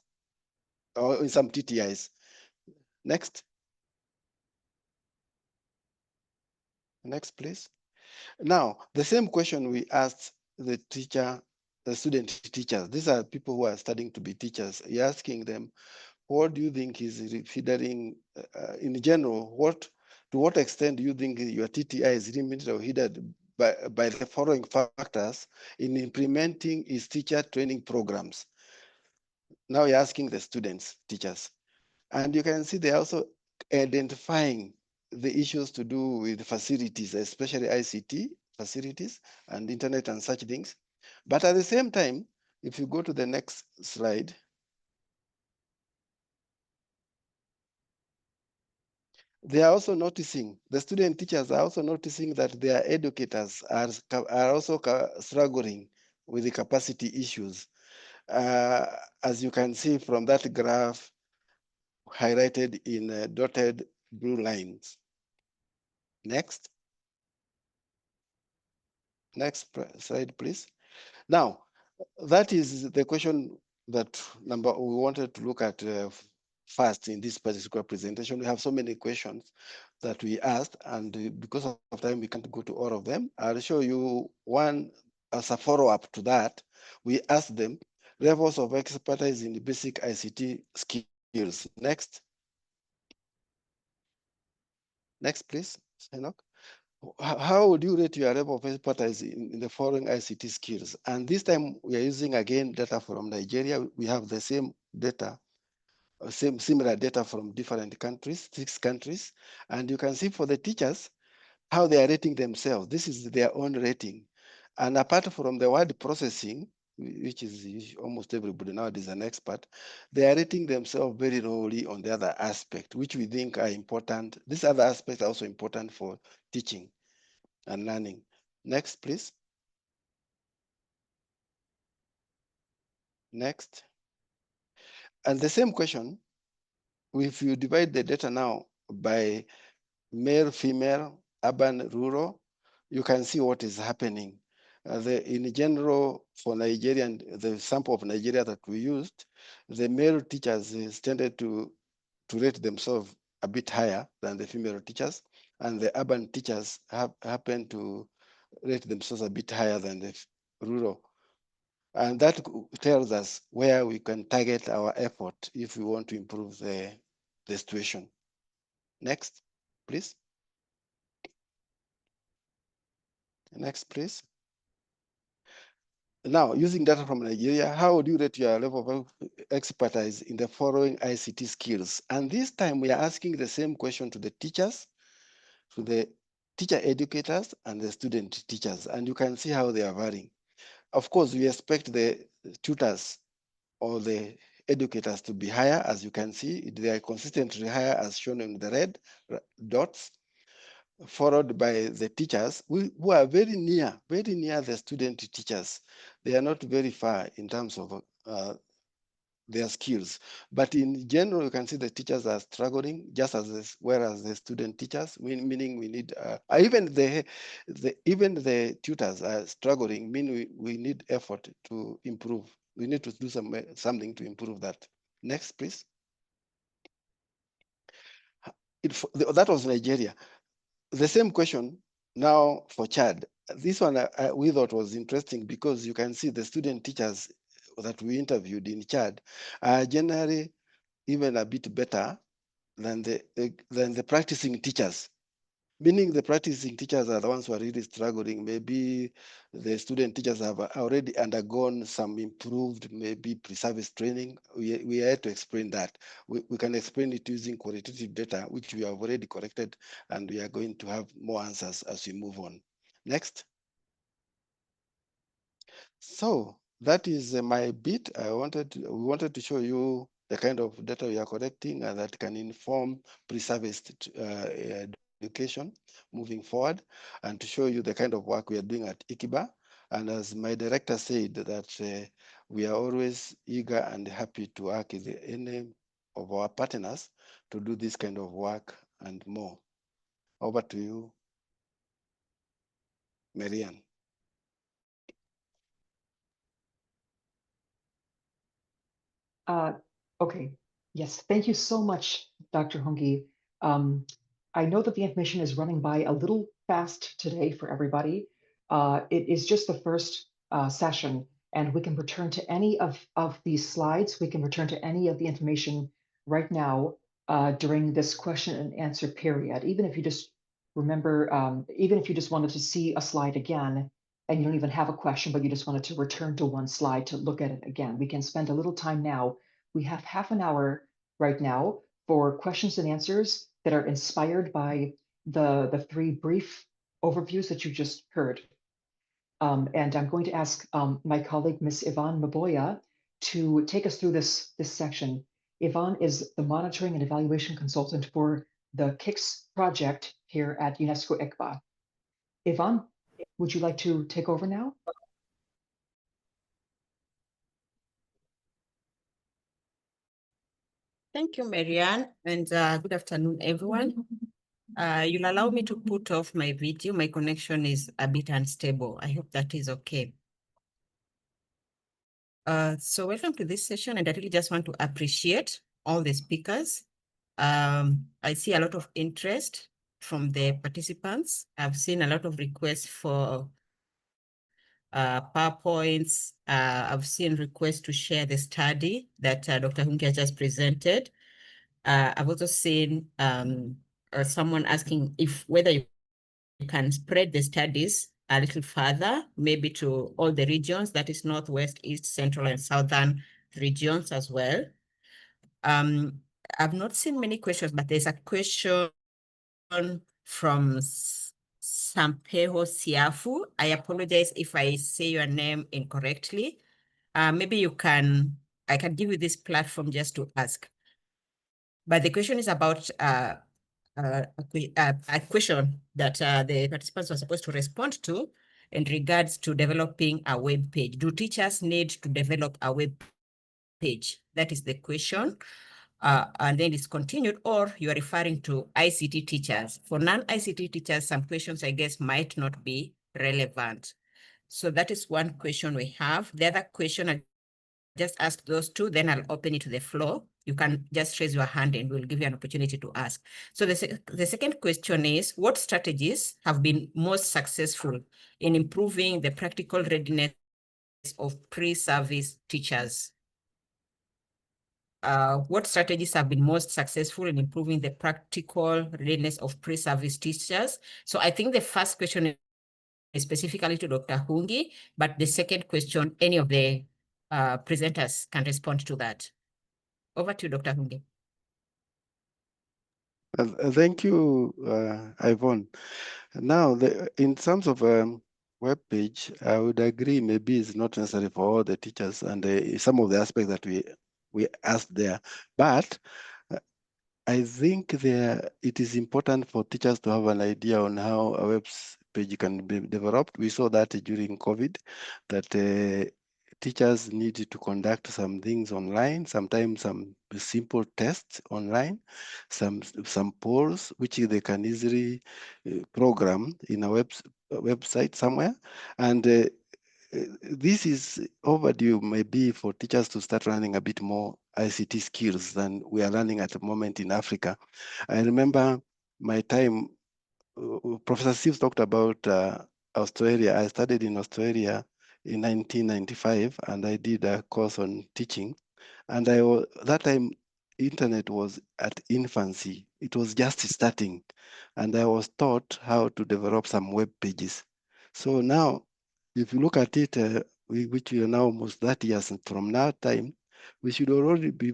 or in some TTIs. Next. Next, please. Now, the same question we asked the student teachers. These are people who are studying to be teachers. You're asking them, what do you think is hindering, in general, to what extent do you think your TTI is limited or hindered by the following factors in implementing its teacher training programs? Now you're asking the students, teachers. And you can see they're also identifying the issues to do with facilities, especially ICT facilities and internet and such things. But at the same time, if you go to the next slide, they are also noticing, the student teachers are also noticing that their educators are also struggling with the capacity issues. As you can see from that graph highlighted in dotted blue lines. Next. Next slide, please. Now, that is the question that we wanted to look at first in this particular presentation. We have so many questions that we asked, and because of time, we can't go to all of them. I'll show you one as a follow-up to that. We asked them levels of expertise in the basic ICT skills. Next. Next, please, Enoch. How would you rate your level of expertise in the following ICT skills? And this time we are using again data from Nigeria. We have the same data, similar data from different countries, 6 countries. And you can see for the teachers, how they are rating themselves. This is their own rating. And apart from the word processing, which is almost everybody nowadays an expert, they are rating themselves very lowly on the other aspect, which we think are important. These other aspects are also important for teaching and learning. Next, please. Next. And the same question, if you divide the data now by male, female, urban, rural, you can see what is happening. In general, for Nigerian, the sample of Nigeria that we used, the male teachers tended to rate themselves a bit higher than the female teachers, and the urban teachers happen to rate themselves a bit higher than the rural. And that tells us where we can target our effort if we want to improve the situation. Next, please. Next, please. Now, using data from Nigeria, how would you rate your level of expertise in the following ICT skills? And this time we are asking the same question to the teachers, to the teacher educators, and the student teachers. And you can see how they are varying. Of course, we expect the tutors or the educators to be higher. As you can see, they are consistently higher as shown in the red dots, followed by the teachers who are very near the student teachers. They are not very far in terms of their skills. But in general, you can see the teachers are struggling just as well as the student teachers, meaning we need, even the tutors are struggling, meaning we need effort to improve. We need to do something to improve that. Next, please. That was Nigeria. The same question now for Chad. This one we thought was interesting because you can see the student teachers that we interviewed in Chad are generally even a bit better than the practicing teachers. meaning the practicing teachers are the ones who are really struggling. Maybe the student teachers have already undergone some improved, maybe pre-service training. We had to explain that. We can explain it using qualitative data, which we have already corrected, and we are going to have more answers as we move on. Next. So that is my bit. We wanted to show you the kind of data we are collecting and that can inform pre-service education moving forward, and to show you the kind of work we are doing at IKIBA. And as my director said, that we are always eager and happy to work with any of our partners to do this kind of work and more. Over to you, Marianne. Okay, yes, thank you so much, Dr. Hongi. I know that the information is running by a little fast today for everybody. It is just the first session, and we can return to any of these slides. We can return to any of the information right now during this question and answer period. Even if you just remember, even if you just wanted to see a slide again, and you don't even have a question, but you just wanted to return to one slide to look at it again, we can spend a little time now. We have half an hour right now for questions and answers that are inspired by the three brief overviews that you just heard. And I'm going to ask my colleague, Ms. Yvonne Maboya, to take us through this section. Yvonne is the monitoring and evaluation consultant for the KICS project here at UNESCO ICBA. Yvonne, would you like to take over now? Thank you, Marianne, and good afternoon, everyone. You'll allow me to put off my video. My connection is a bit unstable. I hope that is okay. So welcome to this session, and I really just want to appreciate all the speakers. I see a lot of interest from the participants. I've seen a lot of requests for PowerPoints. I've seen requests to share the study that Dr. Hungia just presented. I've also seen someone asking whether you can spread the studies a little further, maybe to all the regions, that is Northwest, East, Central, and Southern regions as well. I've not seen many questions, but there's a question from Sampeho Siafu. I apologize if I say your name incorrectly. Maybe I can give you this platform just to ask. But the question is about a question that the participants were supposed to respond to in regards to developing a web page. Do teachers need to develop a web page? That is the question. And then it's continued, or you are referring to ICT teachers. For non-ICT teachers, some questions, I guess, might not be relevant. So that is one question we have. The other question, I just ask those two, then I'll open it to the floor. You can just raise your hand and we'll give you an opportunity to ask. So the second question is, what strategies have been most successful in improving the practical readiness of pre-service teachers? What strategies have been most successful in improving the practical readiness of pre-service teachers? So I think the first question is specifically to Dr. Hungi, but the second question, any of the presenters can respond to that. Over to you, Dr. Hungi. Thank you, Yvonne. Now, in terms of web page, I would agree maybe it's not necessary for all the teachers and some of the aspects that we asked there, but I think it is important for teachers to have an idea on how a web page can be developed. We saw that during COVID, that teachers need to conduct some things online, sometimes some simple tests online, some polls, which they can easily program in a website somewhere. And this is overdue maybe for teachers to start running a bit more ICT skills than we are running at the moment in Africa. I remember my time, Professor Steve talked about Australia. I studied in Australia in 1995, and I did a course on teaching. And that time, internet was at infancy. It was just starting, and I was taught how to develop some web pages. So now, if you look at it, which we are now almost 30 years from now time, we should already be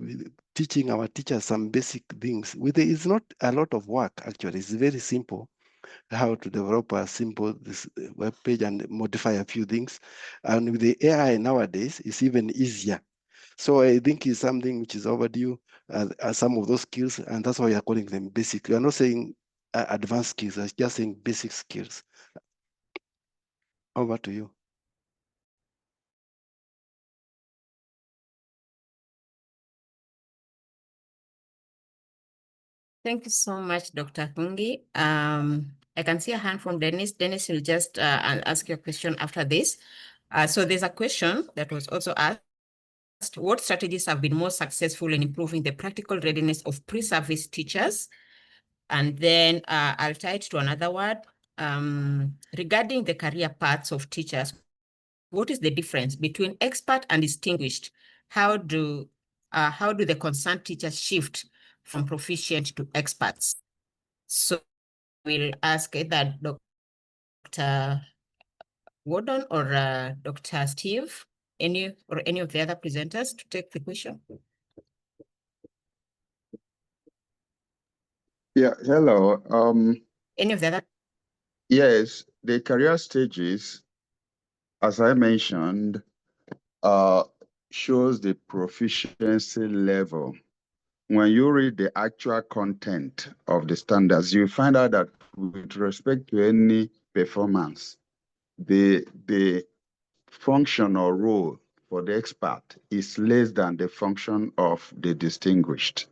teaching our teachers some basic things. It's not a lot of work, actually. It's very simple how to develop a simple web page and modify a few things. And with the AI nowadays, it's even easier. So I think it's something which is overdue, some of those skills, and that's why we are calling them basic. We are not saying advanced skills, we're just saying basic skills. Over to you. Thank you so much, Dr. Kungi. I can see a hand from Dennis. Dennis will just ask your question after this. So there's a question that was also asked. What strategies have been most successful in improving the practical readiness of pre-service teachers? And then I'll tie it to another word. Regarding the career paths of teachers, what is the difference between expert and distinguished? How do the concerned teachers shift from proficient to experts? So we'll ask either Dr. Gordon or Dr. Steve, any of the other presenters to take the question. Yeah, hello. Any of the other? Yes, the career stages, as I mentioned, shows the proficiency level. When you read the actual content of the standards, you find out that with respect to any performance, the function or role for the expert is less than the function of the distinguished.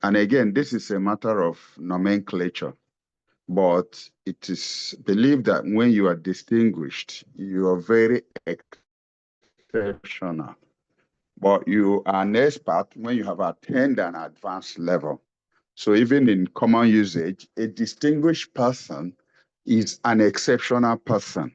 And again, this is a matter of nomenclature, but it is believed that when you are distinguished, you are very exceptional. But you are an expert when you have attained an advanced level. So even in common usage, a distinguished person is an exceptional person.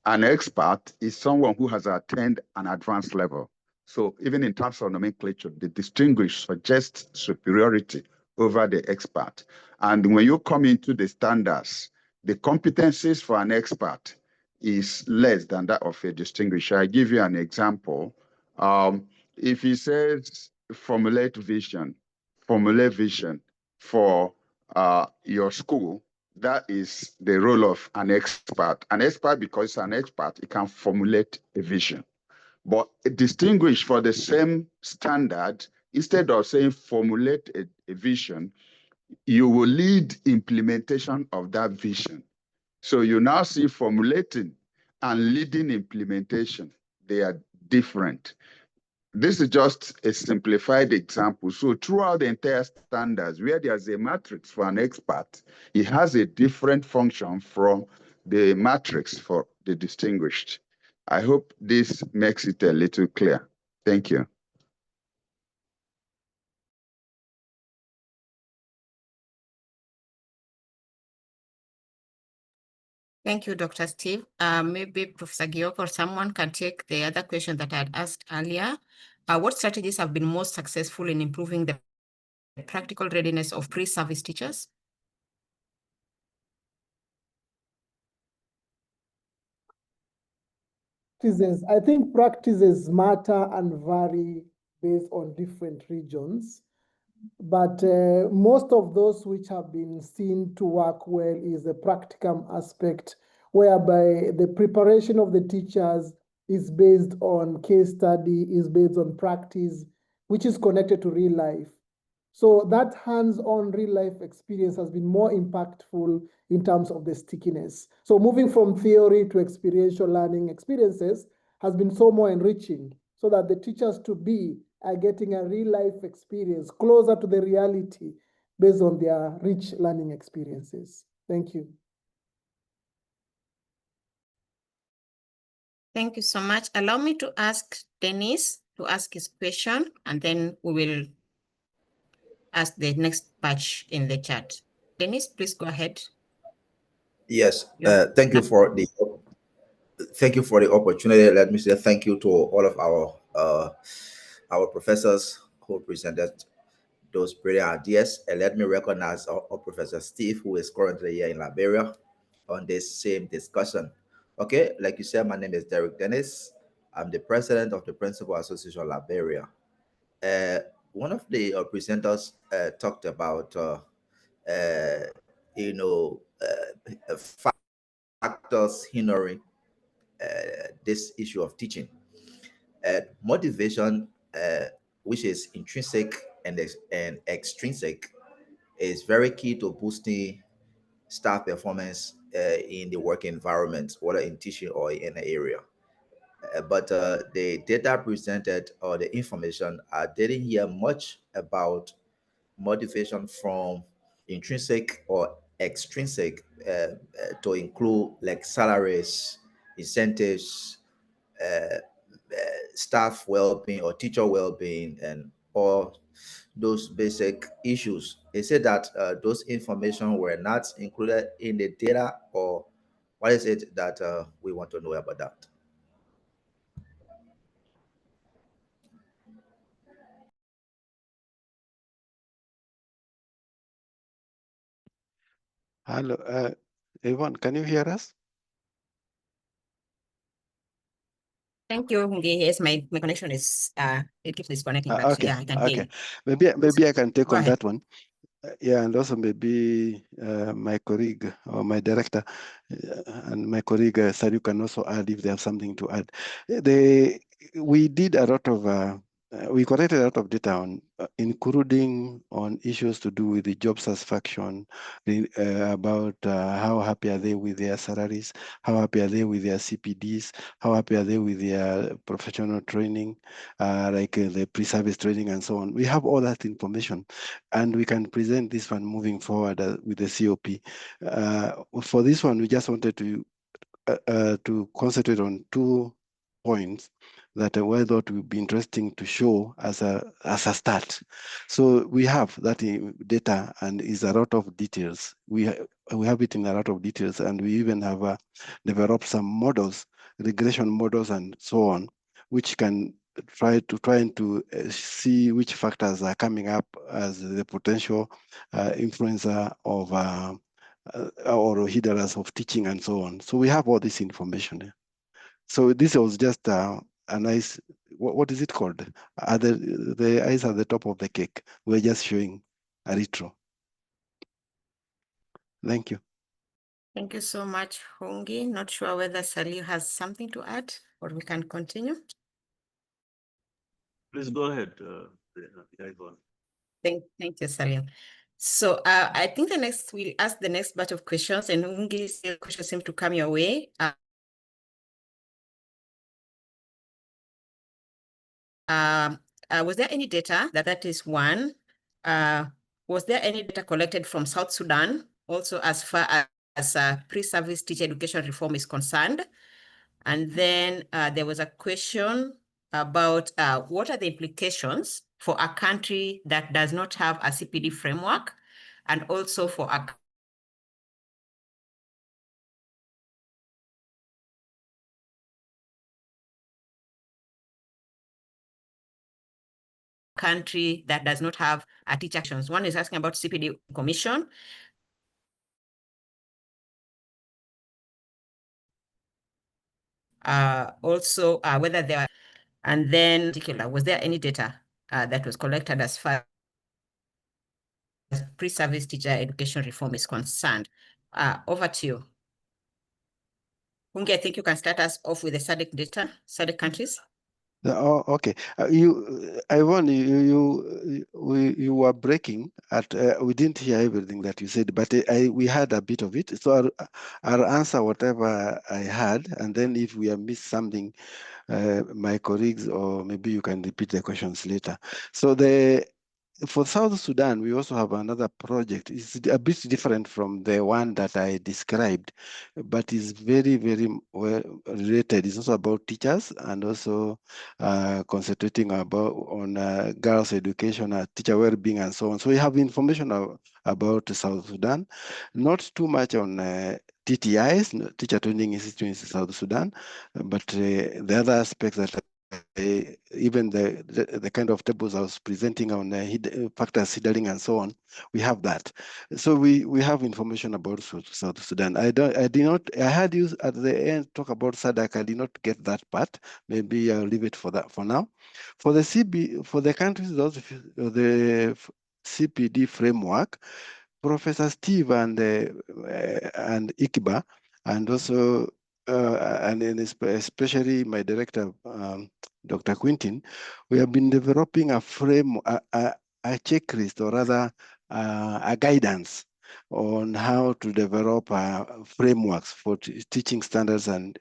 An expert is someone who has attained an advanced level. So even in terms of nomenclature, the distinguished suggests superiority over the expert. And when you come into the standards, the competencies for an expert is less than that of a distinguished. I'll give you an example. If he says formulate vision for your school, that is the role of an expert. An expert, because an expert, he can formulate a vision. But distinguished for the same standard, instead of saying formulate a vision, you will lead implementation of that vision. So you now see formulating and leading implementation, they are different. This is just a simplified example. So throughout the entire standards, where there's a matrix for an expert, it has a different function from the matrix for the distinguished. I hope this makes it a little clear. Thank you. Thank you, Dr. Steve. Maybe Professor Gioko or someone can take the other question that I had asked earlier. What strategies have been most successful in improving the practical readiness of pre-service teachers? I think practices matter and vary based on different regions. But most of those which have been seen to work well is the practicum aspect, whereby the preparation of the teachers is based on case study, is based on practice, which is connected to real life. So that hands-on real life experience has been more impactful in terms of the stickiness. So moving from theory to experiential learning experiences has been so more enriching, so that the teachers to be are getting a real life experience closer to the reality based on their rich learning experiences. Thank you. Thank you so much. Allow me to ask Dennis to ask his question, and then we will ask the next batch in the chat. Dennis, please go ahead. Yes, thank you for the opportunity. Let me say thank you to all of our professors who presented those brilliant ideas. And let me recognize our Professor Steve, who is currently here in Liberia on this same discussion. Okay, like you said, my name is Derek Dennis. I'm the president of the Principal Association of Liberia. One of the presenters talked about, factors hindering this issue of teaching. Motivation, which is intrinsic and extrinsic, is very key to boosting staff performance in the work environment, whether in teaching or in an area. But the data presented or the information, I didn't hear much about motivation from intrinsic or extrinsic to include like salaries, incentives, staff well-being or teacher well-being, and all those basic issues. They said that those information were not included in the data, or what is it that we want to know about that? Hello, Yvonne, can you hear us? Thank you, Hungi. Yes, my connection is it keeps disconnecting, but Okay, yeah, I can hear okay. you. Maybe I can take Go on ahead. that one. Yeah, and also maybe my colleague or my director and my colleague Sadu can also add if they have something to add. We did a lot of we collected a lot of data on including on issues to do with the job satisfaction, about how happy are they with their salaries, how happy are they with their CPDs, how happy are they with their professional training, like the pre-service training and so on. We have all that information, and we can present this one moving forward with the COP. For this one, we just wanted to concentrate on 2 points that we thought would be interesting to show as a start. So we have that data, and is a lot of details. We have it in a lot of details, and we even have developed some models, regression models, and so on, which can try to see which factors are coming up as the potential influencer of or hinderers of teaching and so on. So we have all this information. So this was just a nice, what is it called? The eyes at the top of the cake. We're just showing a retro. Thank you. Thank you so much, Hungi. Not sure whether Salih has something to add, or we can continue. Please go ahead. Thank you, Salih. So I think we'll ask the next batch of questions, and Hungi's questions seem to come your way. Was there any data that is one? Was there any data collected from South Sudan, also as far as pre-service teacher education reform is concerned? And then there was a question about what are the implications for a country that does not have a CPD framework, and also for a country that does not have a teacher actions. One is asking about CPD commission. Also whether there are, and then in particular, was there any data that was collected as far as pre-service teacher education reform is concerned? Over to you. Hungi, I think you can start us off with the SADC data, SADC countries. Oh, okay. Ivan, you were breaking at. We didn't hear everything that you said, but we heard a bit of it. So I'll answer whatever I had, and then if we have missed something, my colleagues, or maybe you can repeat the questions later. So for South Sudan, we also have another project. It's a bit different from the one that I described, but is very, very well related. It's also about teachers, and also concentrating on girls' education, teacher well-being, and so on. So we have information about South Sudan, not too much on TTIs, teacher training institutes in South Sudan, but the other aspects that even the kind of tables I was presenting on factors hindering and so on, we have that. So we have information about South Sudan. I had you at the end talk about SADC. I did not get that part. Maybe I'll leave it for that for now. For the countries, the CPD framework, Professor Steve and Ikiba, and also and especially my director, Dr. Quintin, we have been developing a checklist, or rather a guidance on how to develop frameworks for teaching standards and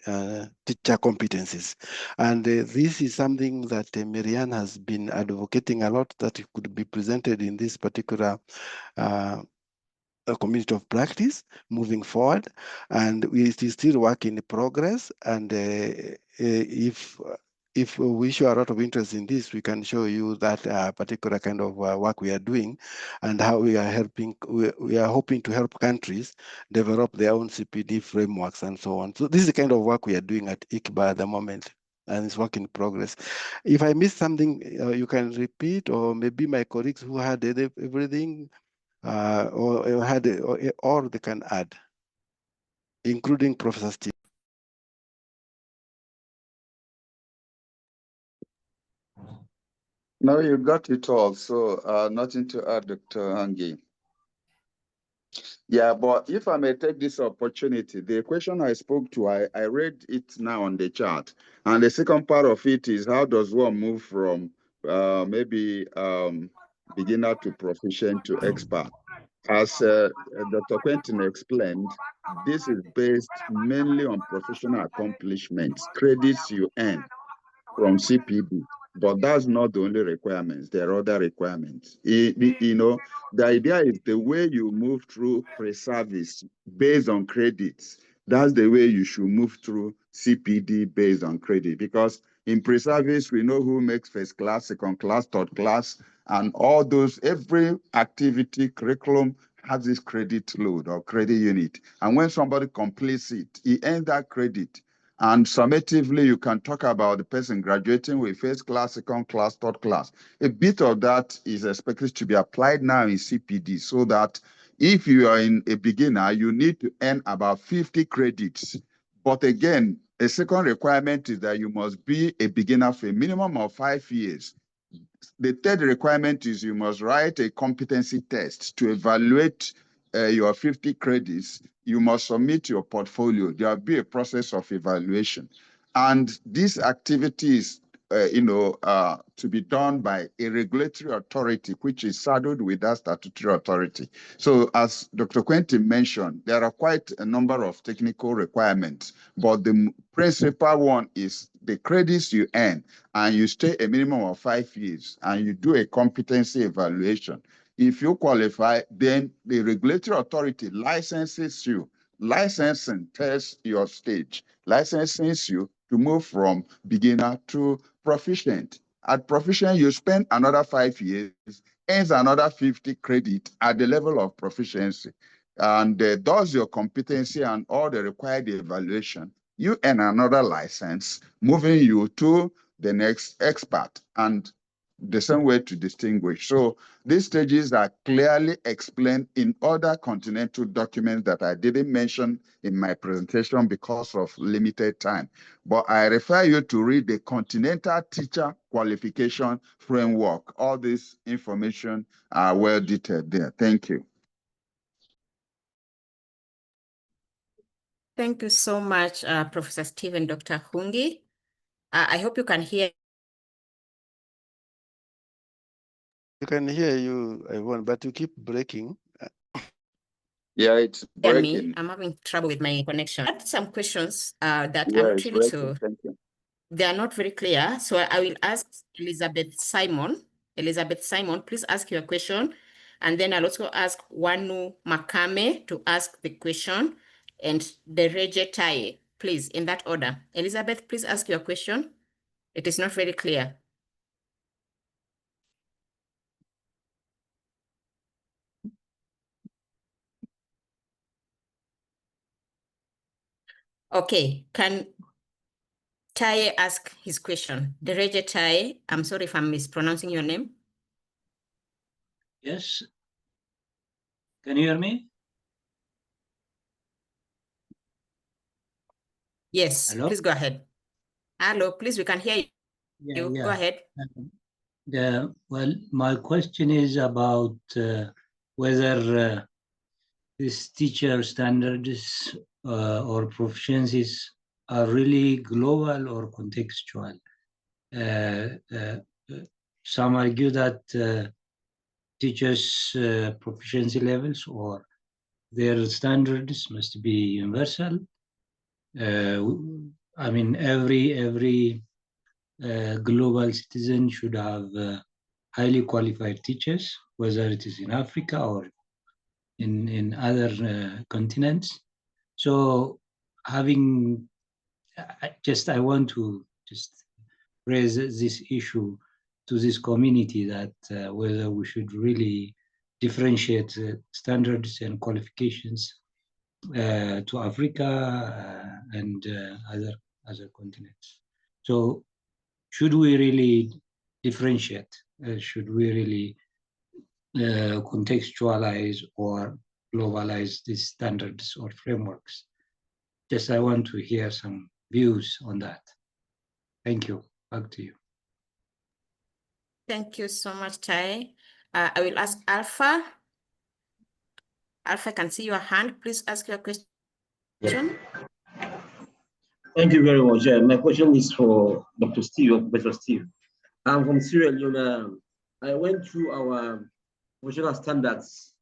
teacher competencies. And this is something that Marianne has been advocating a lot, that it could be presented in this particular a community of practice moving forward, and it is still work in progress. And if we show a lot of interest in this, we can show you that particular kind of work we are doing, and how we are helping. We are hoping to help countries develop their own CPD frameworks and so on. So this is the kind of work we are doing at ICBA at the moment, and it's work in progress. If I missed something, you can repeat, or maybe my colleagues who had everything, or they can add, including Professor Steve. No, you got it all. So nothing to add, Dr. Hangi. Yeah, but if I may take this opportunity, the question I spoke to, I read it now on the chart. And the second part of it is, how does one move from maybe beginner to proficient to expert? As Dr. Quentin explained, this is based mainly on professional accomplishments, credits you earn from CPD. But that's not the only requirements. There are other requirements. The idea is the way you move through pre-service based on credits. That's the way you should move through CPD based on credit. Because in pre-service, we know who makes first class, second class, third class, and all those, every activity curriculum has this credit load or credit unit. And when somebody completes it, he earns that credit. And summatively, you can talk about the person graduating with first class, second class, third class. A bit of that is expected to be applied now in CPD, so that if you are a beginner, you need to earn about 50 credits. But again, a second requirement is that you must be a beginner for a minimum of 5 years. The third requirement is you must write a competency test to evaluate your 50 credits. You must submit your portfolio. There will be a process of evaluation. And these activities, to be done by a regulatory authority, which is saddled with that statutory authority. So as Dr. Quentin mentioned, there are quite a number of technical requirements, but the principal one is the credits you earn, and you stay a minimum of 5 years, and you do a competency evaluation. If you qualify, then the regulatory authority licenses you. Licensing tests your stage, licenses you to move from beginner to proficient. At proficient, you spend another 5 years, earns another 50 credit at the level of proficiency, and does your competency and all the required evaluation. You earn another license, moving you to the next expert, and the same way to distinguish. So these stages are clearly explained in other continental documents that I didn't mention in my presentation because of limited time. But I refer you to read the Continental Teacher Qualification Framework. All this information are well detailed there. Thank you. Thank you so much, Professor Steve and Dr. Hungi. I hope you can hear. You can hear you, everyone, but you keep breaking. Yeah, it's breaking. Me. I'm having trouble with my connection. I had some questions that Yeah, I'm it's really breaking. Thank you. They are not very clear. So I will ask Elizabeth Simon. Elizabeth Simon, please ask your question. And then I'll also ask Wanu Makame to ask the question, and Dereje Taye, please, in that order. Elizabeth, please ask your question. It is not very clear. Okay, can Taye ask his question. Dereje Taye, I'm sorry if I'm mispronouncing your name. Yes. Can you hear me? Yes, Hello? please go ahead. Hello, please, we can hear you. Yeah. Go ahead. Well, my question is about whether these teacher standards or proficiencies are really global or contextual. Some argue that teachers' proficiency levels or their standards must be universal. I mean, every global citizen should have highly qualified teachers, whether it is in Africa or in other continents. So having, I want to just raise this issue to this community that whether we should really differentiate standards and qualifications to Africa and other continents. So should we really differentiate? Should we really contextualize or globalize these standards or frameworks? Just I want to hear some views on that. Thank you. Back to you. Thank you so much, Taye. I will ask Alpha. Alpha, I can see your hand. Please ask your question. Thank you very much. My question is for Dr. Steve or Professor Steve. I'm from Sierra Leone. I went through our professional standards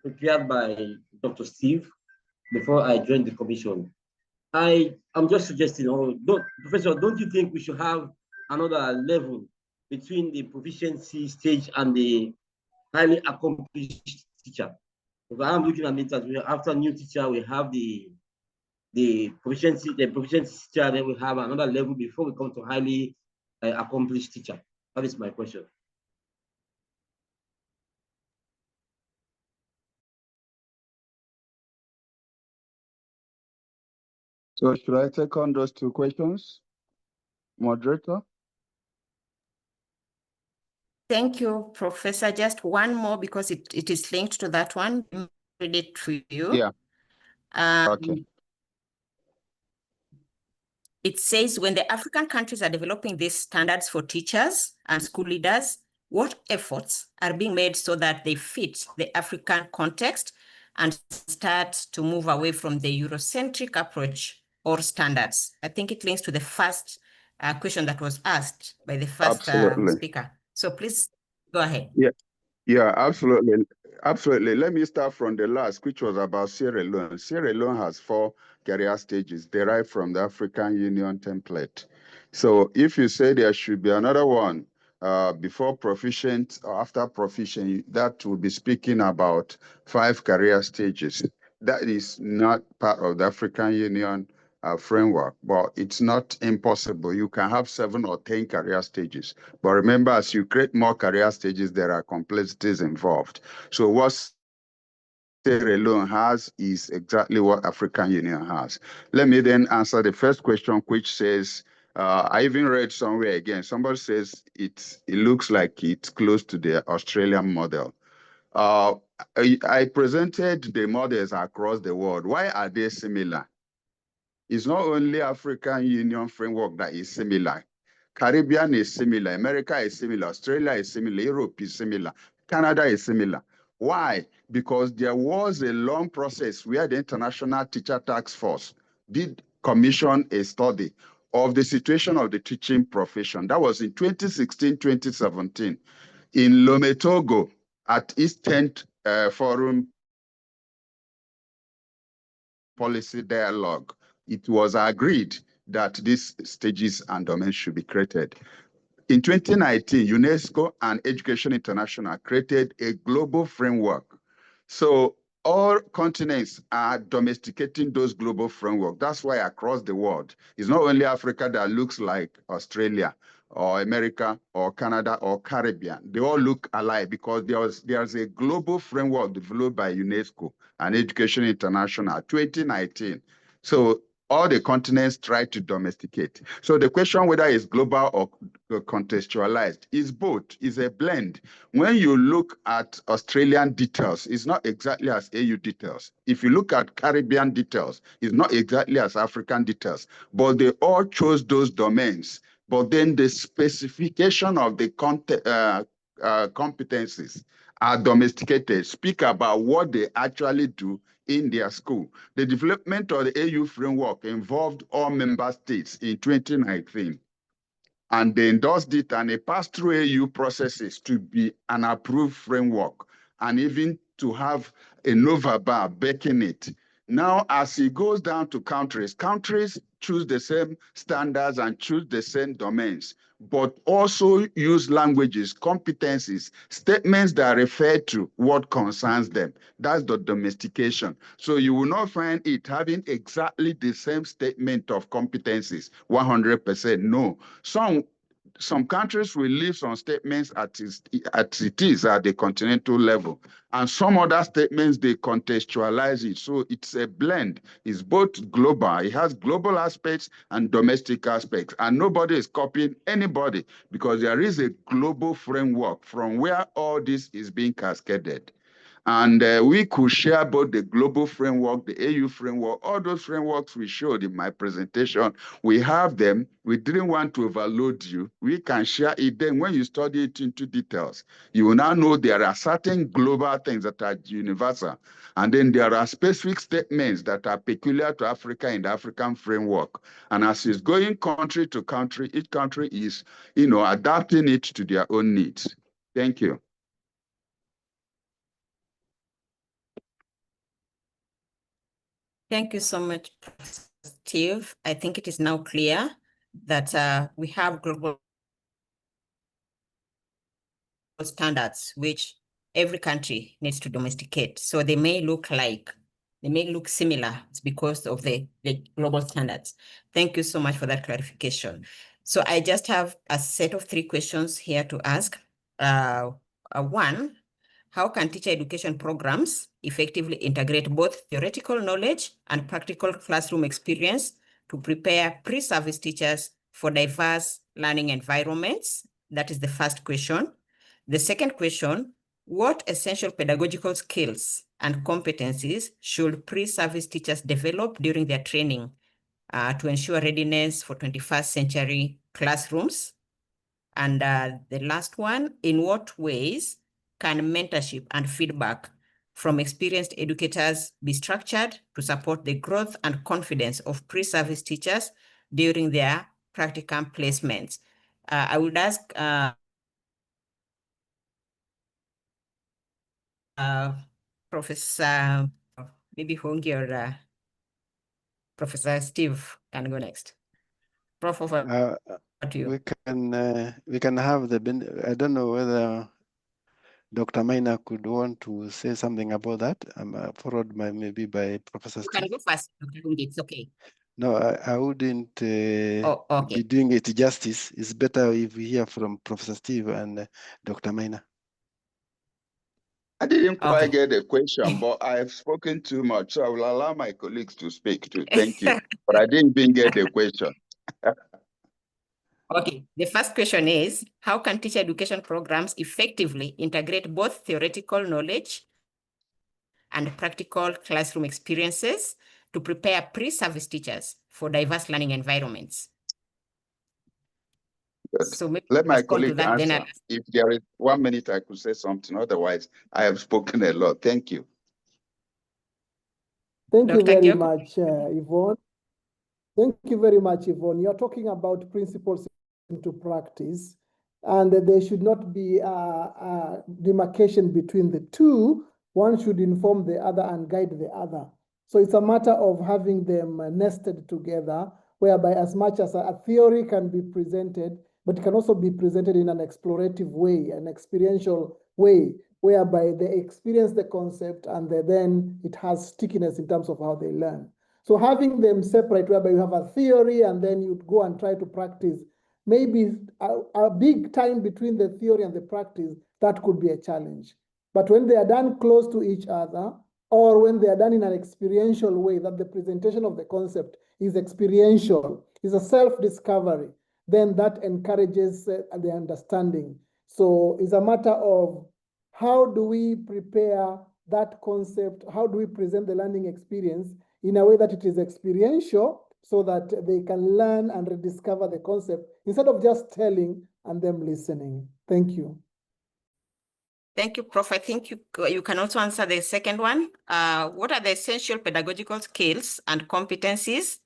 prepared by Dr. Steve before I joined the commission. I'm just suggesting, Professor, don't you think we should have another level between the proficiency stage and the highly accomplished teacher? Because I'm looking at it as after new teacher, we have the proficiency teacher, then we have another level before we come to highly accomplished teacher. That is my question. So should I take on those two questions, moderator? Thank you, Professor. Just one more because it is linked to that one. Read it to you. Yeah. Okay. It says, when the African countries are developing these standards for teachers and school leaders, what efforts are being made so that they fit the African context and start to move away from the Eurocentric approach or standards? I think it links to the first question that was asked by the first speaker. So please go ahead. Yeah, absolutely. Absolutely. Let me start from the last, which was about Sierra Leone. Sierra Leone has 4 career stages derived from the African Union template. So if you say there should be another one before proficient or after proficient, that will be speaking about 5 career stages. That is not part of the African Union framework, but it's not impossible. You can have 7 or 10 career stages. But remember, as you create more career stages, there are complexities involved. So what Sierra Leone has is exactly what African Union has. Let me then answer the first question, which says, I even read somewhere again, somebody says it looks like it's close to the Australian model. I presented the models across the world. Why are they similar? It's not only African Union framework that is similar. Caribbean is similar, America is similar, Australia is similar, Europe is similar, Canada is similar. Why? Because there was a long process where the International Teacher Task Force did commission a study of the situation of the teaching profession. That was in 2016, 2017 in Lome, Togo at East 10th Forum Policy Dialogue. It was agreed that these stages and domains should be created. In 2019, UNESCO and Education International created a global framework. So all continents are domesticating those global frameworks. That's why across the world, it's not only Africa that looks like Australia or America or Canada or Caribbean. They all look alike because there's a global framework developed by UNESCO and Education International, 2019. So all the continents try to domesticate. So the question whether it's global or contextualized is both, is a blend. When you look at Australian details, it's not exactly as AU details. If you look at Caribbean details, it's not exactly as African details, but they all chose those domains. But then the specification of the competencies are domesticated, speak about what they actually do in their school. The development of the AU framework involved all member states in 2019. And they endorsed it, and it passed through AU processes to be an approved framework, and even to have a Nova bar backing it. Now, as it goes down to countries, countries choose the same standards and choose the same domains, but also use languages, competencies, statements that refer to what concerns them. That's the domestication. So you will not find it having exactly the same statement of competencies, 100%. No. Some countries will leave some statements at it is at the continental level, and some other statements, they contextualize it. So it's a blend. It's both global. It has global aspects and domestic aspects, and nobody is copying anybody because there is a global framework from where all this is being cascaded. And we could share both the global framework, the AU framework, all those frameworks we showed in my presentation. We have them. We didn't want to overload you. We can share it. Then when you study it into details, you will now know there are certain global things that are universal. And then there are specific statements that are peculiar to Africa in the African framework. And as it's going country to country, each country is, adapting it to their own needs. Thank you. Thank you so much, Steve. I think it is now clear that we have global standards which every country needs to domesticate. So they may look similar. It's because of the global standards. Thank you so much for that clarification. So I just have a set of 3 questions here to ask. One, how can teacher education programs effectively integrate both theoretical knowledge and practical classroom experience to prepare pre-service teachers for diverse learning environments? That is the first question. The second question, what essential pedagogical skills and competencies should pre-service teachers develop during their training to ensure readiness for 21st century classrooms? And the last one, in what ways can mentorship and feedback from experienced educators be structured to support the growth and confidence of pre-service teachers during their practicum placements? I would ask Professor, maybe Hongi or Professor Steve can go next. Prof, over to you. We can have I don't know whether Dr. Maina could want to say something about that. Followed by maybe by Professor Steve. You can go first, Dr. Hongi, it's okay. No, I wouldn't okay. be doing it justice. It's better if we hear from Professor Steve and Dr. Maina. I didn't quite get the question, but I have spoken too much, so I will allow my colleagues to speak too. Thank you. But I didn't even get the question. Okay, the first question is, how can teacher education programs effectively integrate both theoretical knowledge and practical classroom experiences to prepare pre-service teachers for diverse learning environments? Good. So maybe let my respond to colleague that, answer. If there is 1 minute, I could say something. Otherwise, I have spoken a lot. Thank you. Thank you Dr. very Gyoko? much, Yvonne. Thank you very much, Yvonne. You're talking about principles into practice, and there should not be a demarcation between the two. One should inform the other and guide the other. So it's a matter of having them nested together, whereby as much as a theory can be presented, but it can also be presented in an explorative way, an experiential way, whereby they experience the concept and then it has stickiness in terms of how they learn. So having them separate, whereby you have a theory and then you go and try to practice, maybe a big time between the theory and the practice, that could be a challenge. But when they are done close to each other, or when they are done in an experiential way, that the presentation of the concept is experiential, is a self-discovery, then that encourages the understanding. So it's a matter of how do we prepare that concept, how do we present the learning experience in a way that it is experiential so that they can learn and rediscover the concept instead of just telling and them listening. Thank you. Thank you, Prof. I think you can also answer the second one. What are the essential pedagogical skills and competencies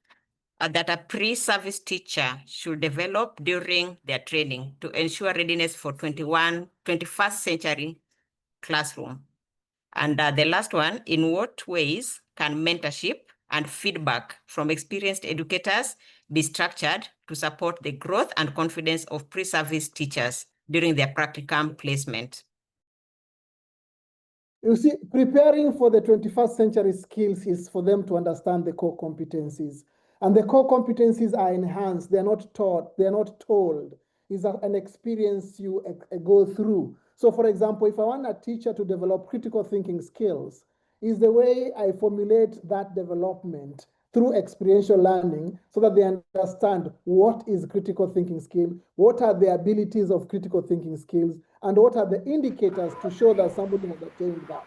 that a pre-service teacher should develop during their training to ensure readiness for 21st century classroom? And the last one, in what ways can mentorship and feedback from experienced educators be structured to support the growth and confidence of pre-service teachers during their practicum placement? You see, preparing for the 21st century skills is for them to understand the core competencies. And the core competencies are enhanced. They're not taught. They're not told. It's an experience you go through. So for example, if I want a teacher to develop critical thinking skills, is the way I formulate that development through experiential learning so that they understand what is critical thinking skill, what are the abilities of critical thinking skills, and what are the indicators to show that somebody has attained that.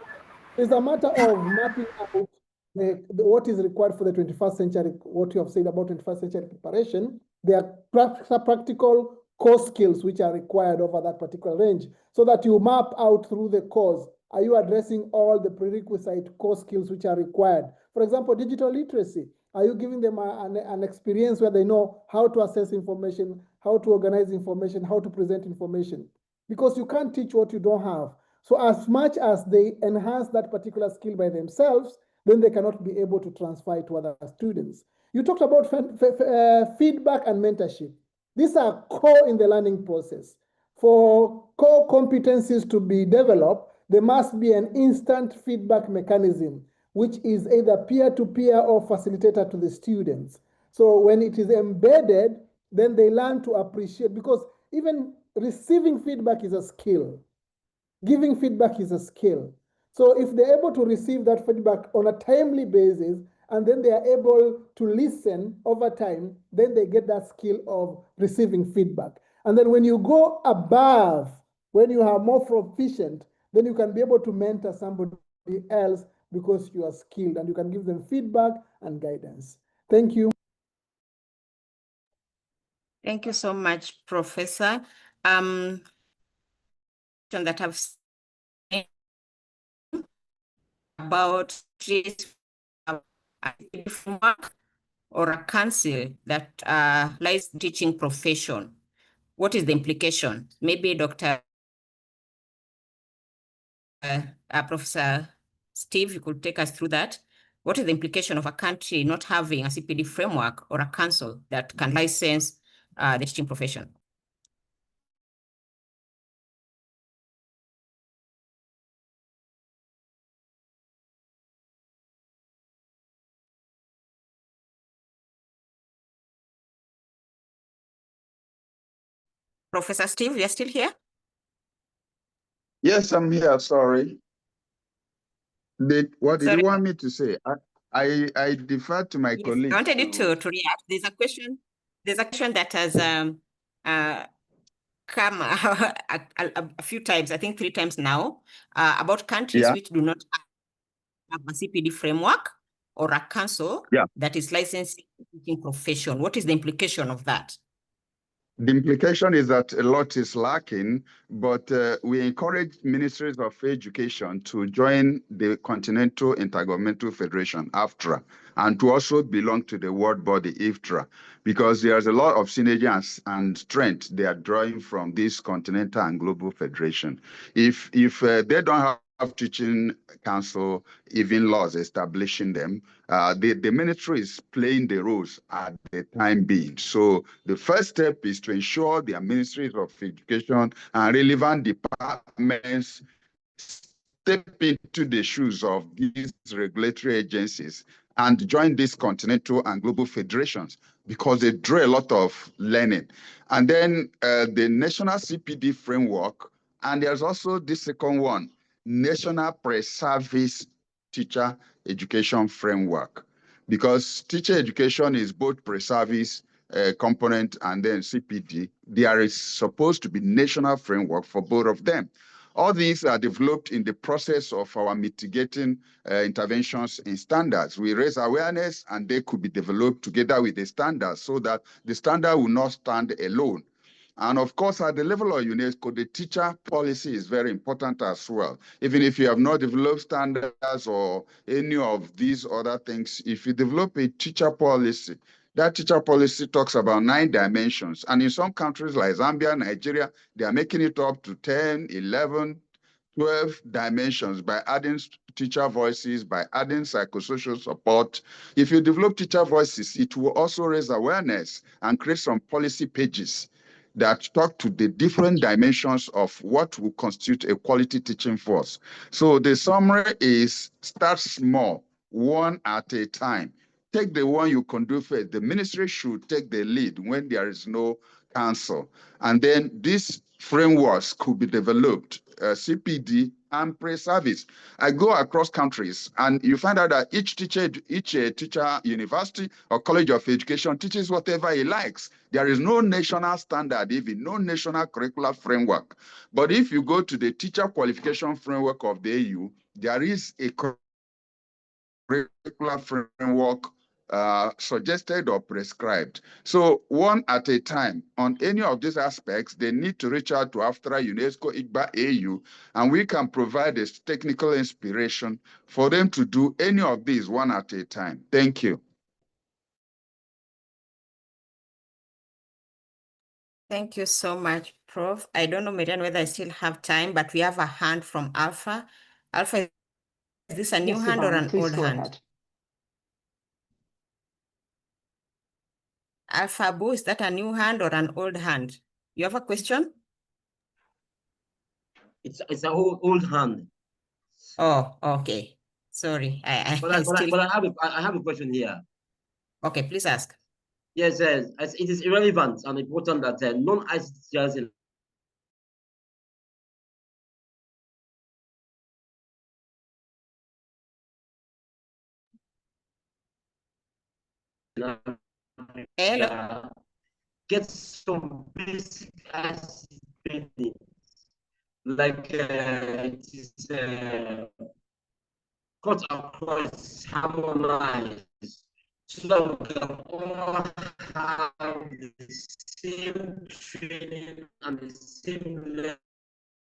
It's a matter of mapping out what is required for the 21st century, what you have said about 21st century preparation. There are practical core skills which are required over that particular range so that you map out through the course. Are you addressing all the prerequisite core skills which are required? For example, digital literacy. Are you giving them an experience where they know how to assess information, how to organize information, how to present information? Because you can't teach what you don't have. So as much as they enhance that particular skill by themselves, then they cannot be able to transfer it to other students. You talked about feedback and mentorship. These are core in the learning process. For core competencies to be developed, there must be an instant feedback mechanism, which is either peer-to-peer or facilitator to the students. So when it is embedded, then they learn to appreciate, because even receiving feedback is a skill. Giving feedback is a skill. So if they're able to receive that feedback on a timely basis, and then they are able to listen over time, then they get that skill of receiving feedback. And then when you go above, when you are more proficient, then you can be able to mentor somebody else because you are skilled and you can give them feedback and guidance. Thank you. Thank you so much, Professor. That I've seen about a framework or a council that lies teaching profession. What is the implication? Maybe Dr. Professor Steve, you could take us through that. What is the implication of a country not having a CPD framework or a council that can license the teaching profession? Professor Steve, you're still here? Yes, I'm here. Sorry. What did you want me to say? I defer to my colleague. I wanted you to react. There's a question that has come a few times, I think 3 times now, about countries which do not have a CPD framework or a council that is licensing teaching profession. What is the implication of that? The implication is that a lot is lacking, but we encourage ministries of education to join the Continental Intergovernmental Federation, AFTRA, and to also belong to the world body, IFTRA, because there's a lot of synergy and strength they are drawing from this continental and global federation. If they don't have teaching council, even laws establishing them, the ministry is playing the roles at the time being. So the first step is to ensure their ministries of education and relevant departments step into the shoes of these regulatory agencies and join these continental and global federations, because they draw a lot of learning. And then the national CPD framework, and there's also the second one, national pre-service teacher education framework, because teacher education is both pre-service component and then CPD. There is supposed to be national framework for both of them. All these are developed in the process of our mitigating interventions in standards. We raise awareness and they could be developed together with the standards so that the standard will not stand alone. And of course, at the level of UNESCO, the teacher policy is very important as well. Even if you have not developed standards or any of these other things, if you develop a teacher policy, that teacher policy talks about 9 dimensions. And in some countries like Zambia, Nigeria, they are making it up to 10, 11, 12 dimensions by adding teacher voices, by adding psychosocial support. If you develop teacher voices, it will also raise awareness and create some policy pages that talk to the different dimensions of what will constitute a quality teaching force. So the summary is start small, one at a time. Take the one you can do first. The ministry should take the lead when there is no council. And then these frameworks could be developed, CPD and pre-service. I go across countries and you find out that each teacher, university or college of education teaches whatever he likes. There is no national standard, even no national curricular framework. But if you go to the teacher qualification framework of the AU, there is a curricular framework suggested or prescribed. So one at a time on any of these aspects, they need to reach out to AFTRA, UNESCO, IGBA, AU, and we can provide a technical inspiration for them to do any of these one at a time. Thank you. Thank you so much, Prof. I don't know, Marianne, whether I still have time, but we have a hand from Alpha. Alpha, is this a new Yes, hand or Yvonne, an please old go hand? ahead. Alpha Boo, is that a new hand or an old hand? You have a question? It's an old hand. Oh, okay. Sorry, I have a question here. Okay, please ask. Yes, it is irrelevant and important that non-ICT teachers in Hello? get some basic ICT training, like it is cut across, harmonized, so that we can all have the same training and the same level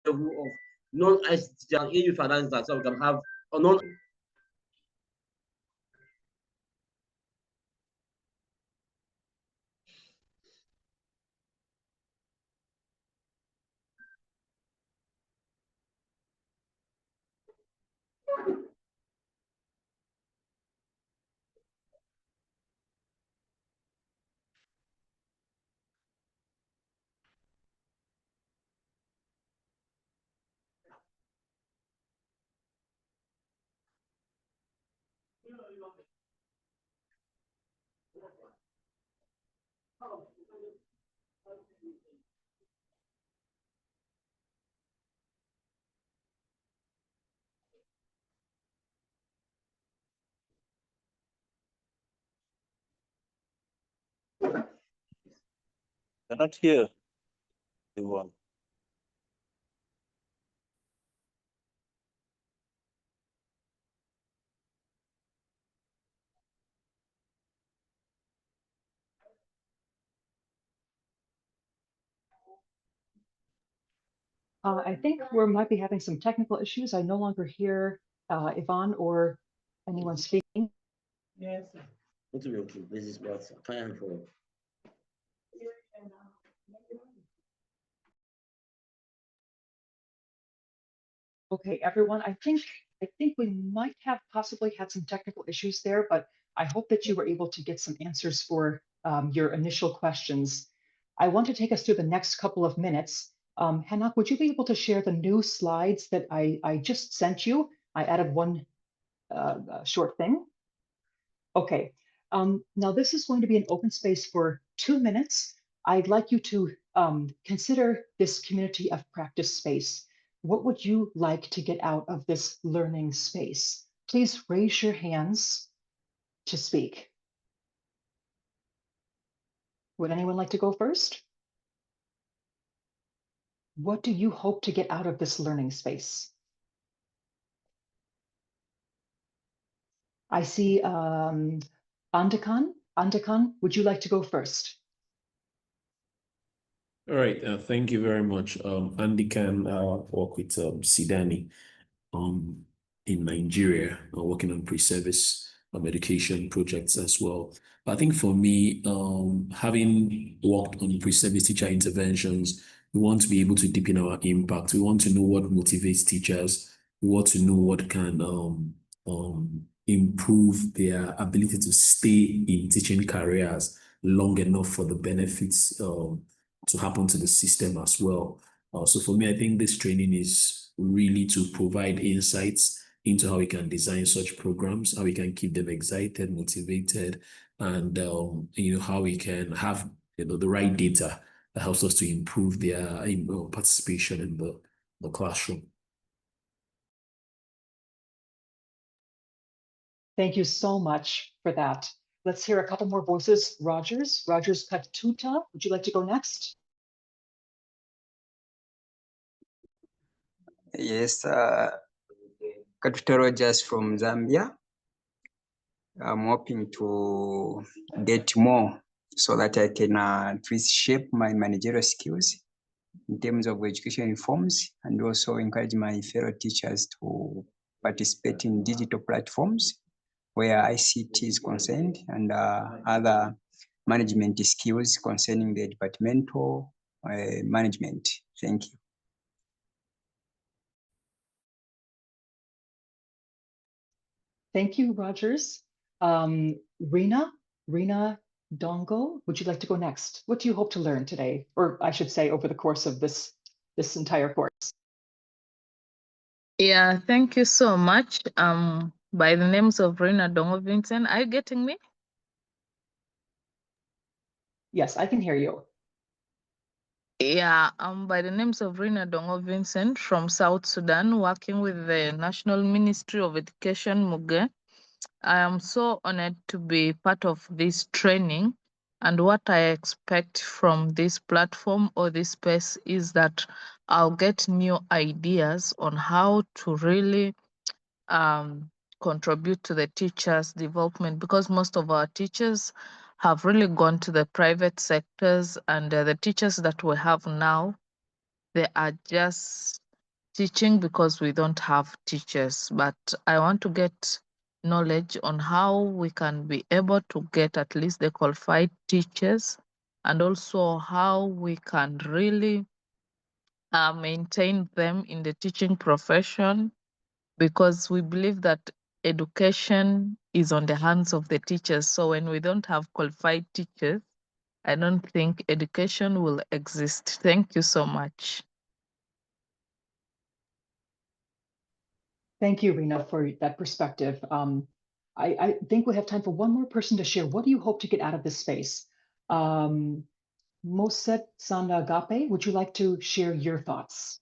of non-ICT and EU finance, that so we can have a non. They're not here. They won. I think we might be having some technical issues. I no longer hear Yvonne or anyone speaking. Yes. This is what time for. Okay, everyone, I think we might have possibly had some technical issues there, but I hope that you were able to get some answers for your initial questions. I want to take us through the next couple of minutes. Hanak, would you be able to share the new slides that I just sent you? I added one short thing. Okay, now this is going to be an open space for 2 minutes. I'd like you to consider this community of practice space. What would you like to get out of this learning space? please raise your hands to speak. Would anyone like to go first? What do you hope to get out of this learning space? I see Andakan. Andakan, would you like to go first? All right, thank you very much. Andy can work with Sidani in Nigeria, working on pre-service education projects as well. But I think for me, having worked on pre-service teacher interventions, we want to be able to deepen our impact. We want to know what motivates teachers. We want to know what can improve their ability to stay in teaching careers long enough for the benefits to happen to the system as well. So for me, I think this training is really to provide insights into how we can design such programs, how we can keep them excited, motivated, and how we can have the right data that helps us to improve their participation in the classroom. Thank you so much for that. Let's hear a couple more voices. Rogers Katuta, would you like to go next? Yes, Katuta Rogers from Zambia. I'm hoping to get more so that I can at least shape my managerial skills in terms of education reforms, and also encourage my fellow teachers to participate in digital platforms where ICT is concerned, and other management skills concerning the departmental management. Thank you. Thank you, Rogers. Rina Dongo, would you like to go next? What do you hope to learn today? Or I should say over the course of this entire course. Yeah, thank you so much. By the names of Rina Dongo Vincent, are you getting me? Yes, I can hear you. Yeah, by the names of Rina Dongo Vincent from South Sudan, working with the National Ministry of Education, Muge. I am so honored to be part of this training, and what I expect from this platform or this space is that I'll get new ideas on how to really contribute to the teachers' development, because most of our teachers have really gone to the private sectors, and the teachers that we have now, they are just teaching because we don't have teachers. But I want to get knowledge on how we can be able to get at least the qualified teachers, and also how we can really maintain them in the teaching profession, because we believe that education is on the hands of the teachers. So when we don't have qualified teachers, I don't think education will exist. Thank you so much. Thank you, Rina, for that perspective. I think we have time for one more person to share. What do you hope to get out of this space? Moset Sandagape, would you like to share your thoughts?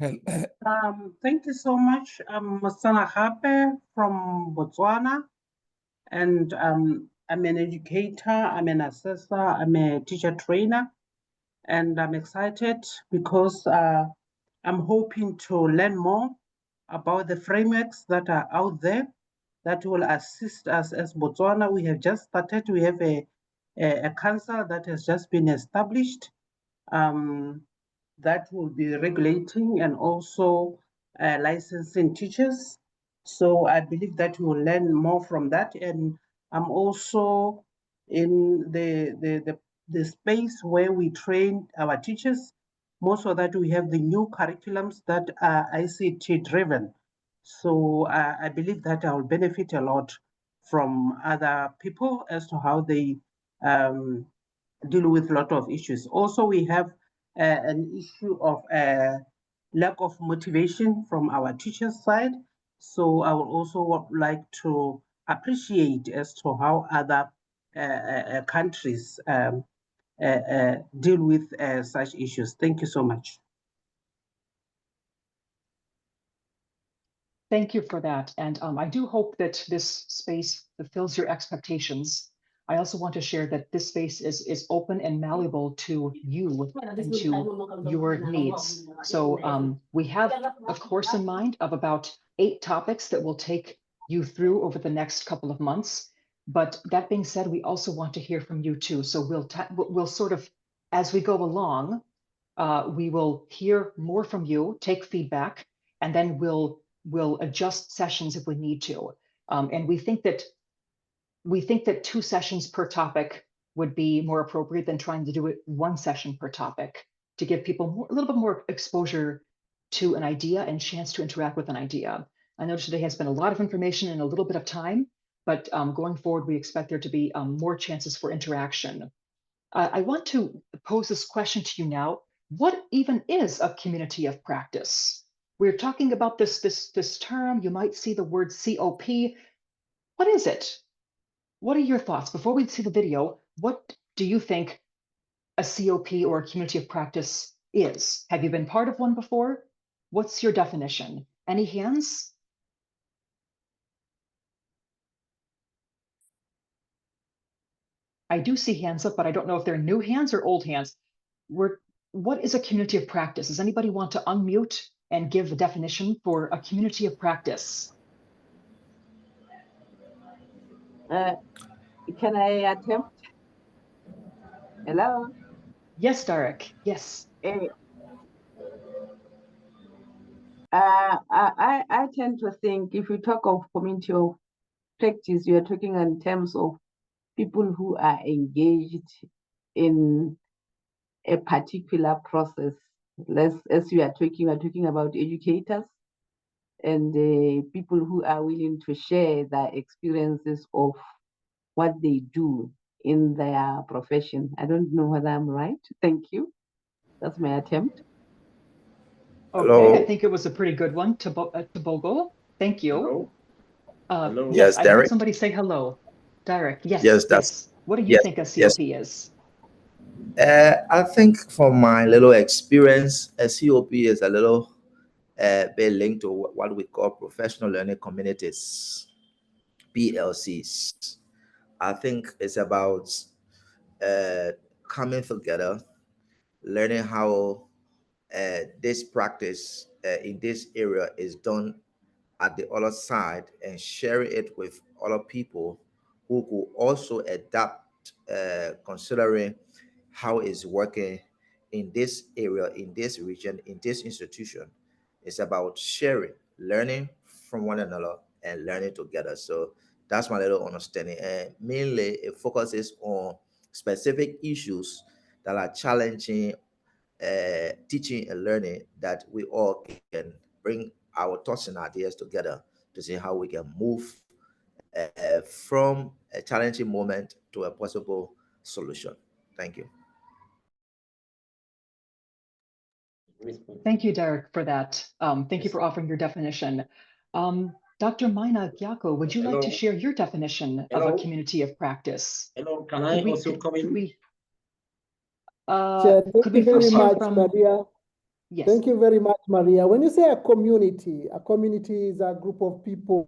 Thank you so much. I'm Mosana Hape from Botswana, and I'm an educator, I'm an assessor, I'm a teacher trainer, and I'm excited because I'm hoping to learn more about the frameworks that are out there that will assist us as Botswana. We have just started, we have a council that has just been established. That will be regulating and also licensing teachers. So I believe that we will learn more from that. And I'm also in the space where we train our teachers. Most of that, we have the new curriculums that are ICT driven. So I believe that I will benefit a lot from other people as to how they deal with a lot of issues. Also, we have an issue of lack of motivation from our teachers' side. So I would also like to appreciate as to how other countries deal with such issues. Thank you so much. Thank you for that. And I do hope that this space fulfills your expectations. I also want to share that this space is open and malleable to you and to your needs. So we have a course in mind of about 8 topics that will take you through over the next couple of months. But that being said, we also want to hear from you too. So we'll sort of, as we go along, we will hear more from you, take feedback, and then we'll adjust sessions if we need to. And we think that 2 sessions per topic would be more appropriate than trying to do it 1 session per topic to give people a little bit more exposure to an idea and chance to interact with an idea. I know today has been a lot of information in a little bit of time, but going forward, we expect there to be more chances for interaction. I want to pose this question to you now. What even is a community of practice? We're talking about this term. You might see the word COP. What is it? What are your thoughts? Before we see the video, what do you think a COP or a community of practice is? Have you been part of one before? What's your definition? Any hands? I do see hands up, but I don't know if they're new hands or old hands. What is a community of practice? Does anybody want to unmute and give a definition for a community of practice? Can I attempt? Hello? Yes, Derek. Yes. I tend to think if you talk of community of practice, you are talking in terms of people who are engaged in a particular process. As we are talking about educators and people who are willing to share their experiences of what they do in their profession. I don't know whether I'm right. Thank you. That's my attempt. Okay, Hello. I think it was a pretty good one, Tobogo. Thank you. Hello. Hello. Yes, I heard Derek. somebody say hello. Derek, yes, Yes, yes. What do you yes, think a COP yes. is? I think from my little experience, a COP is a little bit linked to what we call professional learning communities, PLCs. I think it's about coming together, learning how this practice in this area is done at the other side and sharing it with other people who could also adapt, considering how it's working in this area, in this region, in this institution. It's about sharing, learning from one another and learning together. So that's my little understanding. And mainly it focuses on specific issues that are challenging teaching and learning, that we all can bring our thoughts and ideas together to see how we can move from a challenging moment to a possible solution. Thank you. Thank you, Derek, for that. Thank you for offering your definition. Dr. Maina Gyako, would you like to share your definition of a community of practice? Hello, can I also come in? Could we first hear from Maria? Yes. Thank you very much, Maria. When you say a community is a group of people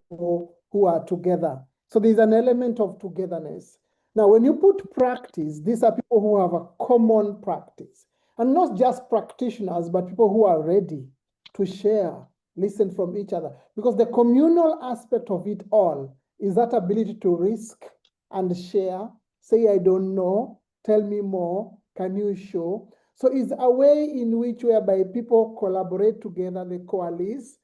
who are together. So there's an element of togetherness. Now, when you put practice, these are people who have a common practice. And not just practitioners, but people who are ready to share, listen from each other. Because the communal aspect of it all is that ability to risk and share, say, I don't know, tell me more, can you show? So it's a way in which whereby people collaborate together, they coalesce,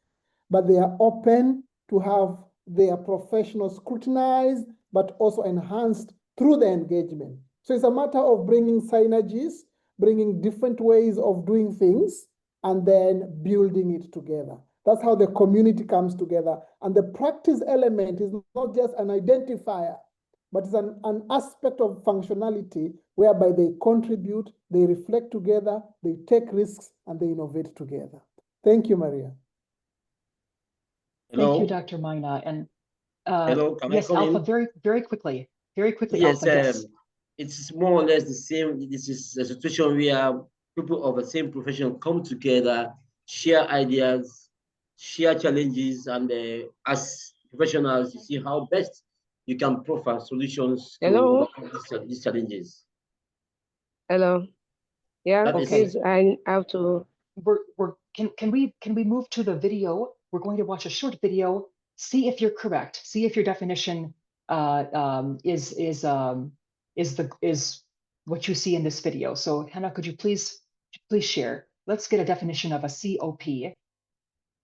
but they are open to have their professional scrutinized, but also enhanced through the engagement. So it's a matter of bringing synergies, bringing different ways of doing things, and then building it together. That's how the community comes together. And the practice element is not just an identifier, but it's an aspect of functionality whereby they contribute, they reflect together, they take risks, and they innovate together. Thank you, Maria. Hello. Thank you, Dr. Maina. And hello, can yes, I come Alpha, in? very quickly, Yes, Alpha, yes. It's more or less the same. This is a situation where people of the same profession come together, share ideas, share challenges, and as professionals, you see how best you can profile solutions to Hello? overcome these challenges. Hello. Yeah, That is- please, I have to. Can we move to the video? We're going to watch a short video. See if you're correct. See if your definition is what you see in this video. So Hannah, could you please share? Let's get a definition of a COP.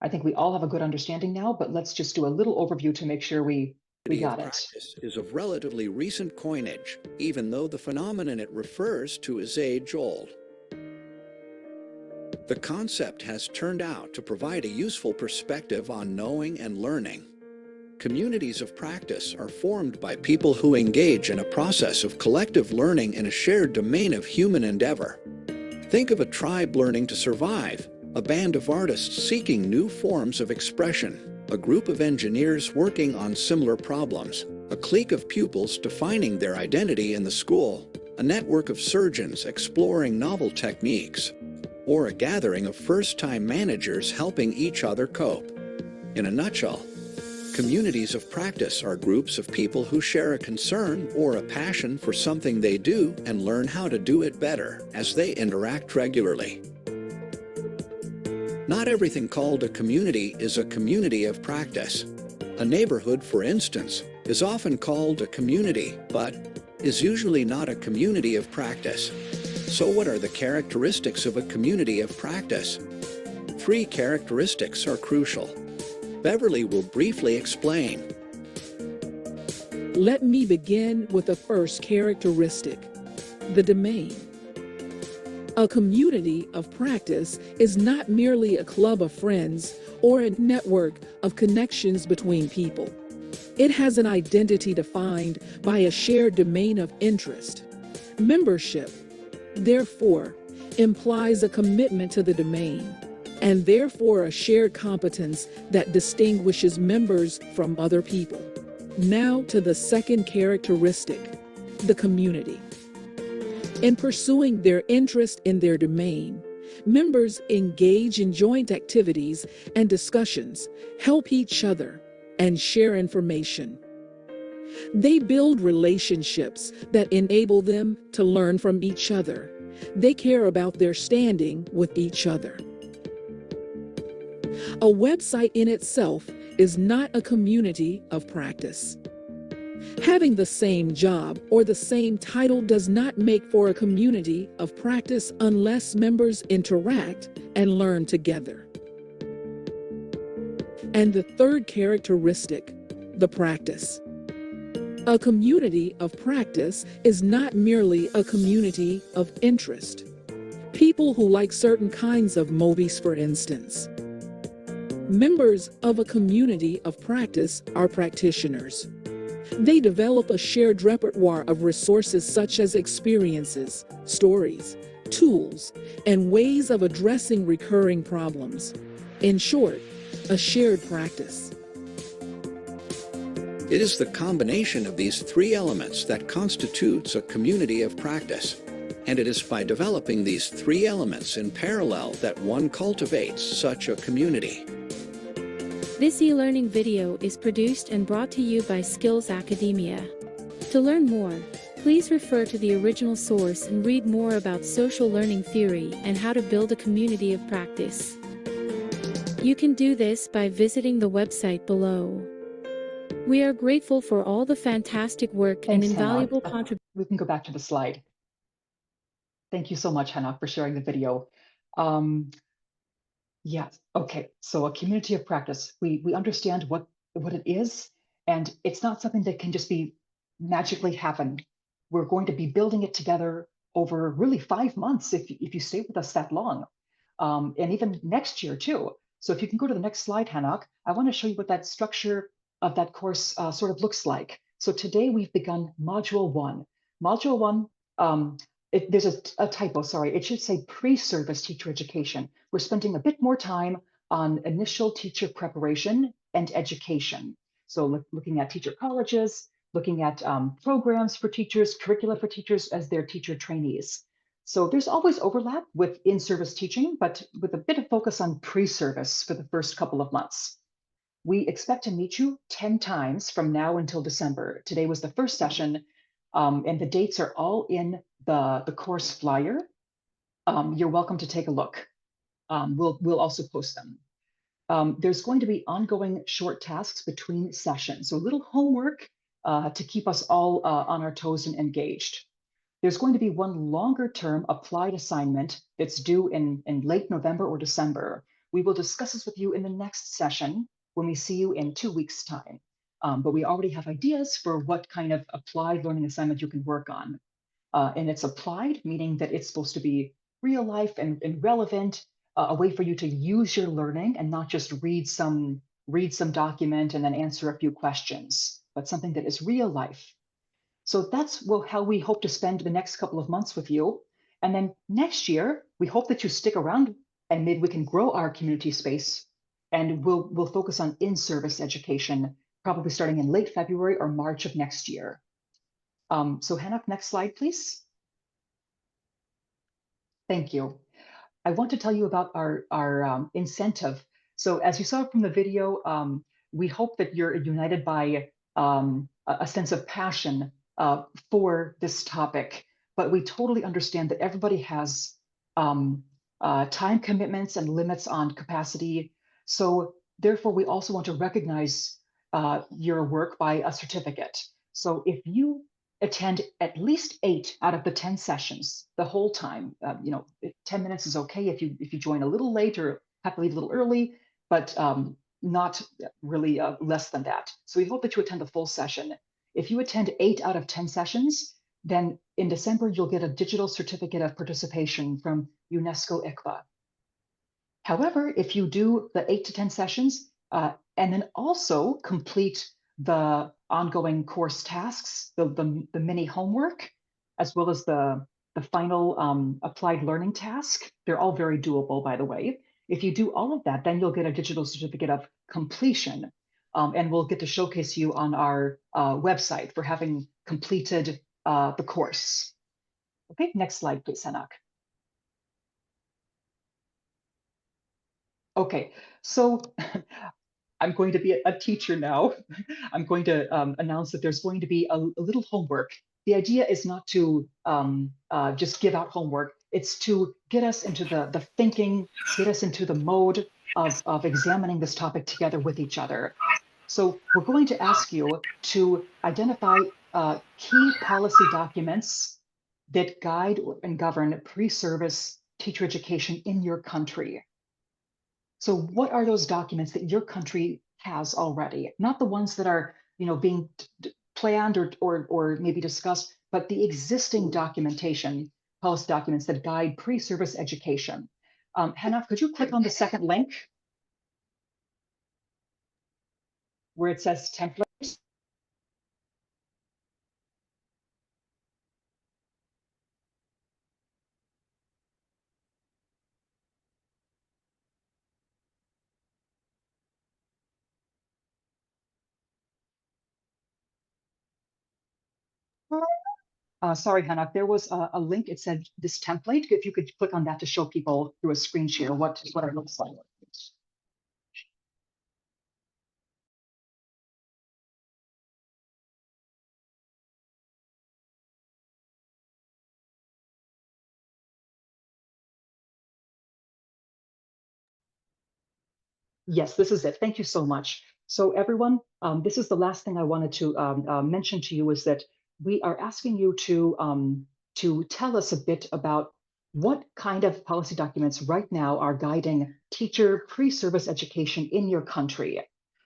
I think we all have a good understanding now, but let's just do a little overview to make sure we got it. Practice is of relatively recent coinage, even though the phenomenon it refers to is age-old. The concept has turned out to provide a useful perspective on knowing and learning. Communities of practice are formed by people who engage in a process of collective learning in a shared domain of human endeavor. Think of a tribe learning to survive, a band of artists seeking new forms of expression, a group of engineers working on similar problems, a clique of pupils defining their identity in the school, a network of surgeons exploring novel techniques, or a gathering of first-time managers helping each other cope. In a nutshell, communities of practice are groups of people who share a concern or a passion for something they do and learn how to do it better as they interact regularly. Not everything called a community is a community of practice. A neighborhood, for instance, is often called a community, but is usually not a community of practice. So what are the characteristics of a community of practice? 3 characteristics are crucial. Beverly will briefly explain. Let me begin with the first characteristic, the domain. A community of practice is not merely a club of friends or a network of connections between people. It has an identity defined by a shared domain of interest. Membership, therefore, implies a commitment to the domain, and therefore a shared competence that distinguishes members from other people. Now to the second characteristic, the community. In pursuing their interest in their domain, members engage in joint activities and discussions, help each other, and share information. They build relationships that enable them to learn from each other. They care about their standing with each other. A website in itself is not a community of practice. Having the same job or the same title does not make for a community of practice unless members interact and learn together. And the third characteristic, the practice. A community of practice is not merely a community of interest. People who like certain kinds of movies, for instance. Members of a community of practice are practitioners. They develop a shared repertoire of resources such as experiences, stories, tools, and ways of addressing recurring problems. In short, a shared practice. It is the combination of these 3 elements that constitutes a community of practice. And it is by developing these 3 elements in parallel that one cultivates such a community. This e-learning video is produced and brought to you by Skills Academia. To learn more, please refer to the original source and read more about social learning theory and how to build a community of practice. You can do this by visiting the website below. We are grateful for all the fantastic work and invaluable contributions. We can go back to the slide. Thank you so much, Hannah, for sharing the video. Yes, okay, so a community of practice. We understand what it is, and it's not something that can just be magically happen. We're going to be building it together over really 5 months if you stay with us that long, and even next year too. So if you can go to the next slide, Hannah, I want to show you what that structure of that course sort of looks like. So today we've begun Module 1. Module 1, there's a typo, sorry. It should say pre-service teacher education. We're spending a bit more time on initial teacher preparation and education. So looking at teacher colleges, looking at programs for teachers, curricula for teachers as their teacher trainees. So there's always overlap with in-service teaching, but with a bit of focus on pre-service for the first couple of months. We expect to meet you 10 times from now until December. Today was the first session, and the dates are all in the course flyer. You're welcome to take a look. We'll also post them. There's going to be ongoing short tasks between sessions, so a little homework to keep us all on our toes and engaged. There's going to be one longer term applied assignment that's due in late November or December. We will discuss this with you in the next session when we see you in 2 weeks' time. But we already have ideas for what kind of applied learning assignment you can work on. And it's applied, meaning that it's supposed to be real life and relevant, a way for you to use your learning and not just read some document and then answer a few questions, but something that is real life. So that's how we hope to spend the next couple of months with you. And then next year, we hope that you stick around and maybe we can grow our community space, and we'll focus on in-service education, probably starting in late February or March of next year. So Hannah, next slide, please. Thank you. I want to tell you about our incentive. So as you saw from the video, we hope that you're united by a sense of passion for this topic, but we totally understand that everybody has time commitments and limits on capacity. So therefore, we also want to recognize your work by a certificate. So if you attend at least 8 out of the 10 sessions the whole time, 10 minutes is okay if you join a little late or have to leave a little early, but not really less than that. So we hope that you attend the full session. If you attend 8 out of 10 sessions, then in December, you'll get a digital certificate of participation from UNESCO ICBA. However, if you do the 8 to 10 sessions and then also complete the ongoing course tasks, the mini homework, as well as the final applied learning task, they're all very doable, by the way. If you do all of that, then you'll get a digital certificate of completion. And we'll get to showcase you on our website for having completed the course. Okay, next slide, please, Hanak. Okay, so I'm going to be a teacher now. I'm going to announce that there's going to be a little homework. The idea is not to just give out homework. It's to get us into the thinking, get us into the mode of examining this topic together with each other. So we're going to ask you to identify key policy documents that guide and govern pre-service teacher education in your country. So what are those documents that your country has already? Not the ones that are, being planned or maybe discussed, but the existing documentation, policy documents that guide pre-service education. Hannah, could you click on the second link where it says templates? Sorry, Hannah, there was a link. It said this template. If you could click on that to show people through a screen share what it looks like. Yes, this is it. Thank you so much. So everyone, this is the last thing I wanted to mention to you is that we are asking you to tell us a bit about what kind of policy documents right now are guiding teacher pre-service education in your country.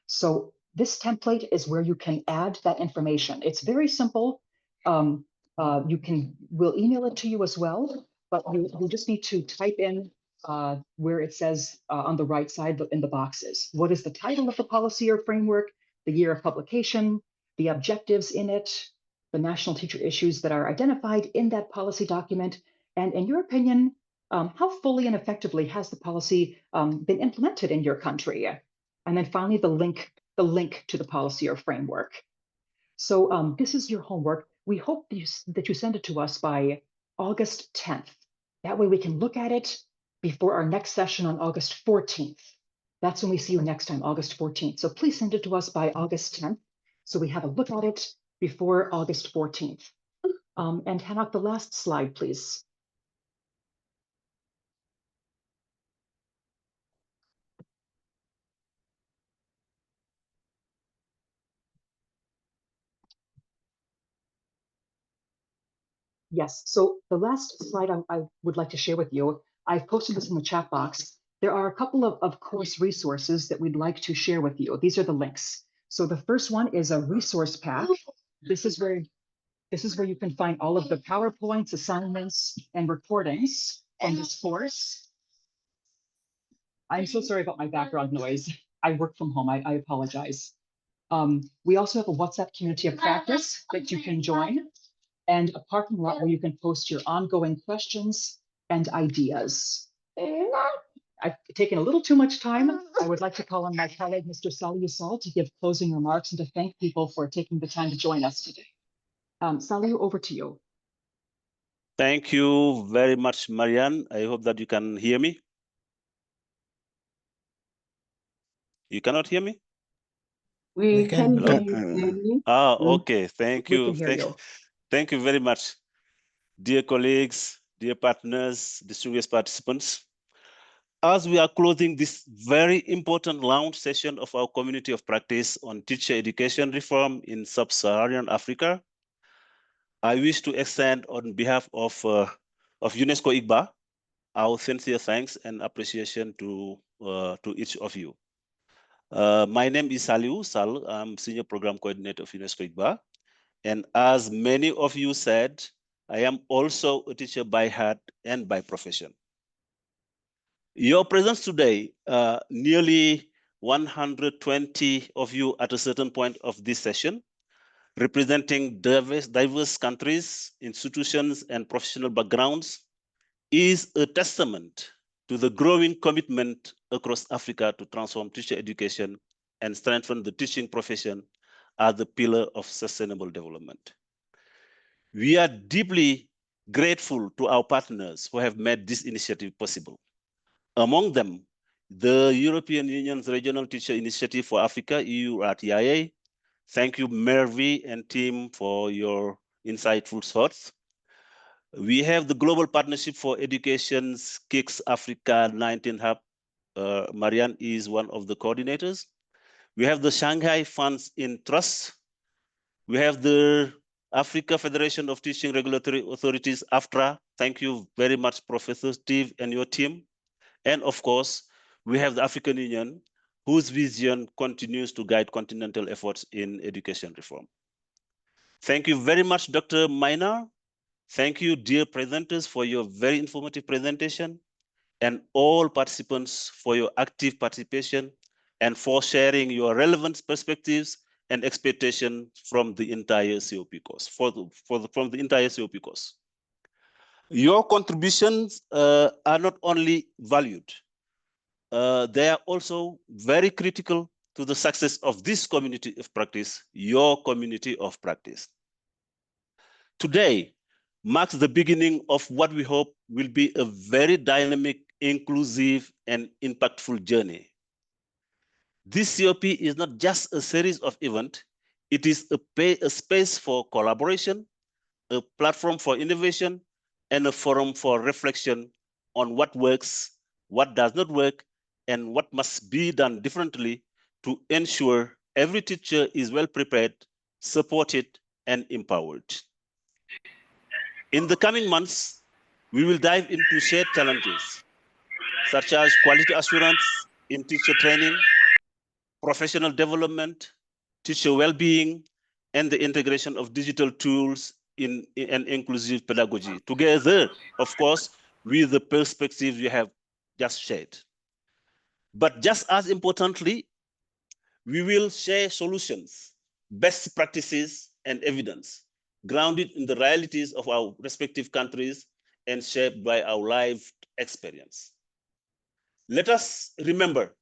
So this template is where you can add that information. It's very simple. We'll email it to you as well, but you just need to type in where it says on the right side in the boxes, what is the title of the policy or framework, the year of publication, the objectives in it, the national teacher issues that are identified in that policy document, and in your opinion, how fully and effectively has the policy been implemented in your country? And then finally, the link to the policy or framework. So this is your homework. We hope that you send it to us by August 10th. That way we can look at it before our next session on August 14th. That's when we see you next time, August 14th. So please send it to us by August 10th so we have a look at it before August 14th. And Hanak, the last slide, please. Yes, so the last slide I would like to share with you, I've posted this in the chat box. There are a couple of course resources that we'd like to share with you. These are the links. So the first one is a resource pack. This is where you can find all of the PowerPoints, assignments, and recordings from this course. I'm so sorry about my background noise. I work from home, I apologize. We also have a WhatsApp community of practice that you can join, and a parking lot where you can post your ongoing questions and ideas. I've taken a little too much time. I would like to call on my colleague, Mr. Salihu Sal, to give closing remarks and to thank people for taking the time to join us today. Salihu, over to you. Thank you very much, Marianne. I hope that you can hear me. You cannot hear me? We can hear you clearly. Ah, okay. Thank you. We can hear you. Thank you very much. Dear colleagues, dear partners, distinguished participants. As we are closing this very important launch session of our community of practice on teacher education reform in Sub-Saharan Africa, I wish to extend on behalf of UNESCO IGBA our sincere thanks and appreciation to each of you. My name is Salihu Sal. I'm Senior Program Coordinator of UNESCO IGBA. And as many of you said, I am also a teacher by heart and by profession. Your presence today, nearly 120 of you at a certain point of this session, representing diverse countries, institutions, and professional backgrounds, is a testament to the growing commitment across Africa to transform teacher education and strengthen the teaching profession as the pillar of sustainable development. We are deeply grateful to our partners who have made this initiative possible. Among them, the European Union's Regional Teacher Initiative for Africa, EU-RTIA. Thank you, Mervi and team, for your insightful thoughts. We have the Global Partnership for Education's KICS Africa 19 Hub. Marianne is one of the coordinators. We have the Shanghai Funds in Trust. We have the Africa Federation of Teaching Regulatory Authorities, AFTRA. Thank you very much, Professor Steve and your team. And of course, we have the African Union, whose vision continues to guide continental efforts in education reform. Thank you very much, Dr. Maina. Thank you, dear presenters, for your very informative presentation, and all participants for your active participation and for sharing your relevant perspectives and expectations from the entire COP course, from the entire COP course. Your contributions are not only valued, they are also very critical to the success of this community of practice, your community of practice. Today marks the beginning of what we hope will be a very dynamic, inclusive, and impactful journey. This COP is not just a series of events, it is a space for collaboration, a platform for innovation, and a forum for reflection on what works, what does not work, and what must be done differently to ensure every teacher is well prepared, supported, and empowered. In the coming months, we will dive into shared challenges, such as quality assurance in teacher training, professional development, teacher well-being, and the integration of digital tools in an inclusive pedagogy, together, of course, with the perspectives you have just shared. But just as importantly, we will share solutions, best practices, and evidence, grounded in the realities of our respective countries and shaped by our lived experience. Let us remember,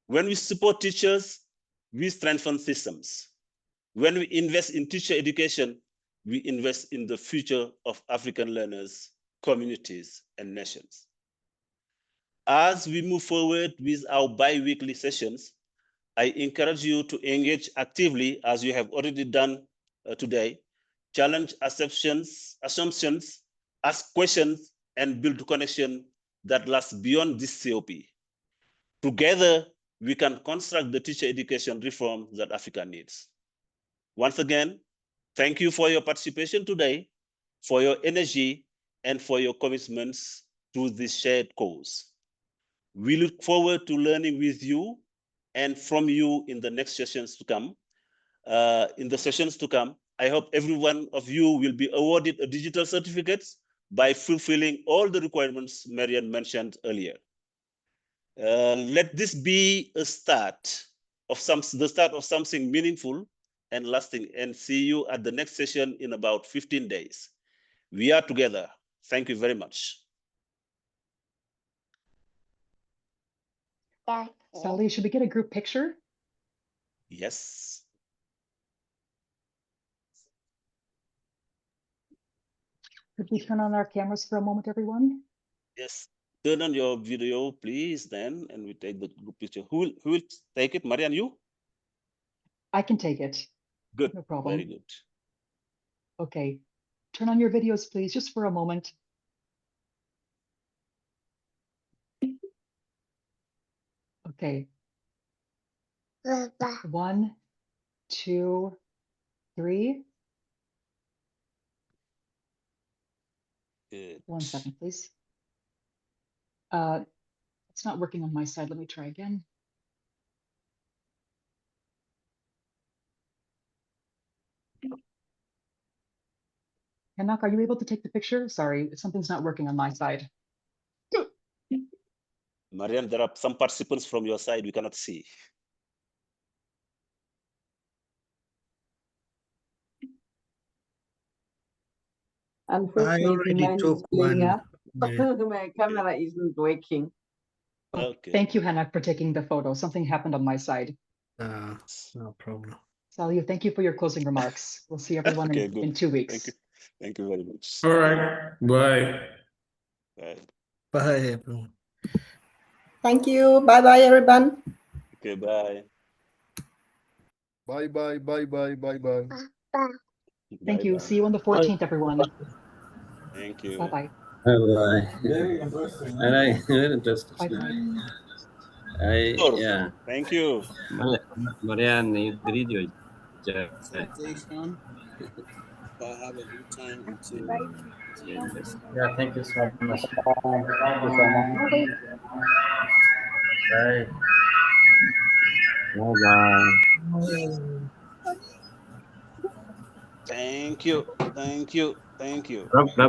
when we support teachers, we strengthen systems. When we invest in teacher education, we invest in the future of African learners communities, and nations. As we move forward with our bi-weekly sessions, I encourage you to engage actively as you have already done today, challenge assumptions, ask questions, and build connection that lasts beyond this COP. Together, we can construct the teacher education reform that Africa needs. Once again, thank you for your participation today, for your energy, and for your commitments to this shared cause. We look forward to learning with you and from you in the next sessions to come. I hope every one of you will be awarded a digital certificate by fulfilling all the requirements Marianne mentioned earlier. Let this be a start of something meaningful and lasting, and see you at the next session in about 15 days. We are together. Thank you very much. Sally, should we get a group picture? Yes. Could we turn on our cameras for a moment, everyone? Yes. Turn on your video, please, then, and we take the group picture. Who will take it? Marianne, you? I can take it. Good. No problem. Very good. Okay. Turn on your videos, please, just for a moment. Okay. 1, 2, 3. Good. 1 second, please. It's not working on my side. Let me try again. Hanak, are you able to take the picture? Sorry, something's not working on my side. Marianne, there are some participants from your side we cannot see. Unfortunately, mine is playing up. Yeah. My camera isn't working. Okay. Thank you, Hanak, for taking the photo. Something happened on my side. No problem. Salia, thank you for your closing remarks. We'll see everyone Okay, in 2 weeks. Thank you. Thank you very much. All right. Bye. Bye. Bye, everyone. Thank you. Bye-bye, everyone. Okay, bye. Bye, bye, bye, bye, bye, bye. Thank you. See you on the 14th, everyone. Thank you. Bye-bye. Bye. Very interesting. Sure. Yeah. Thank you. Marianne, you video. Presentation. Have a good time until. Yeah, thank you so much. Thank you so much. Bye. Thank you. Thank you. Thank you. Bye.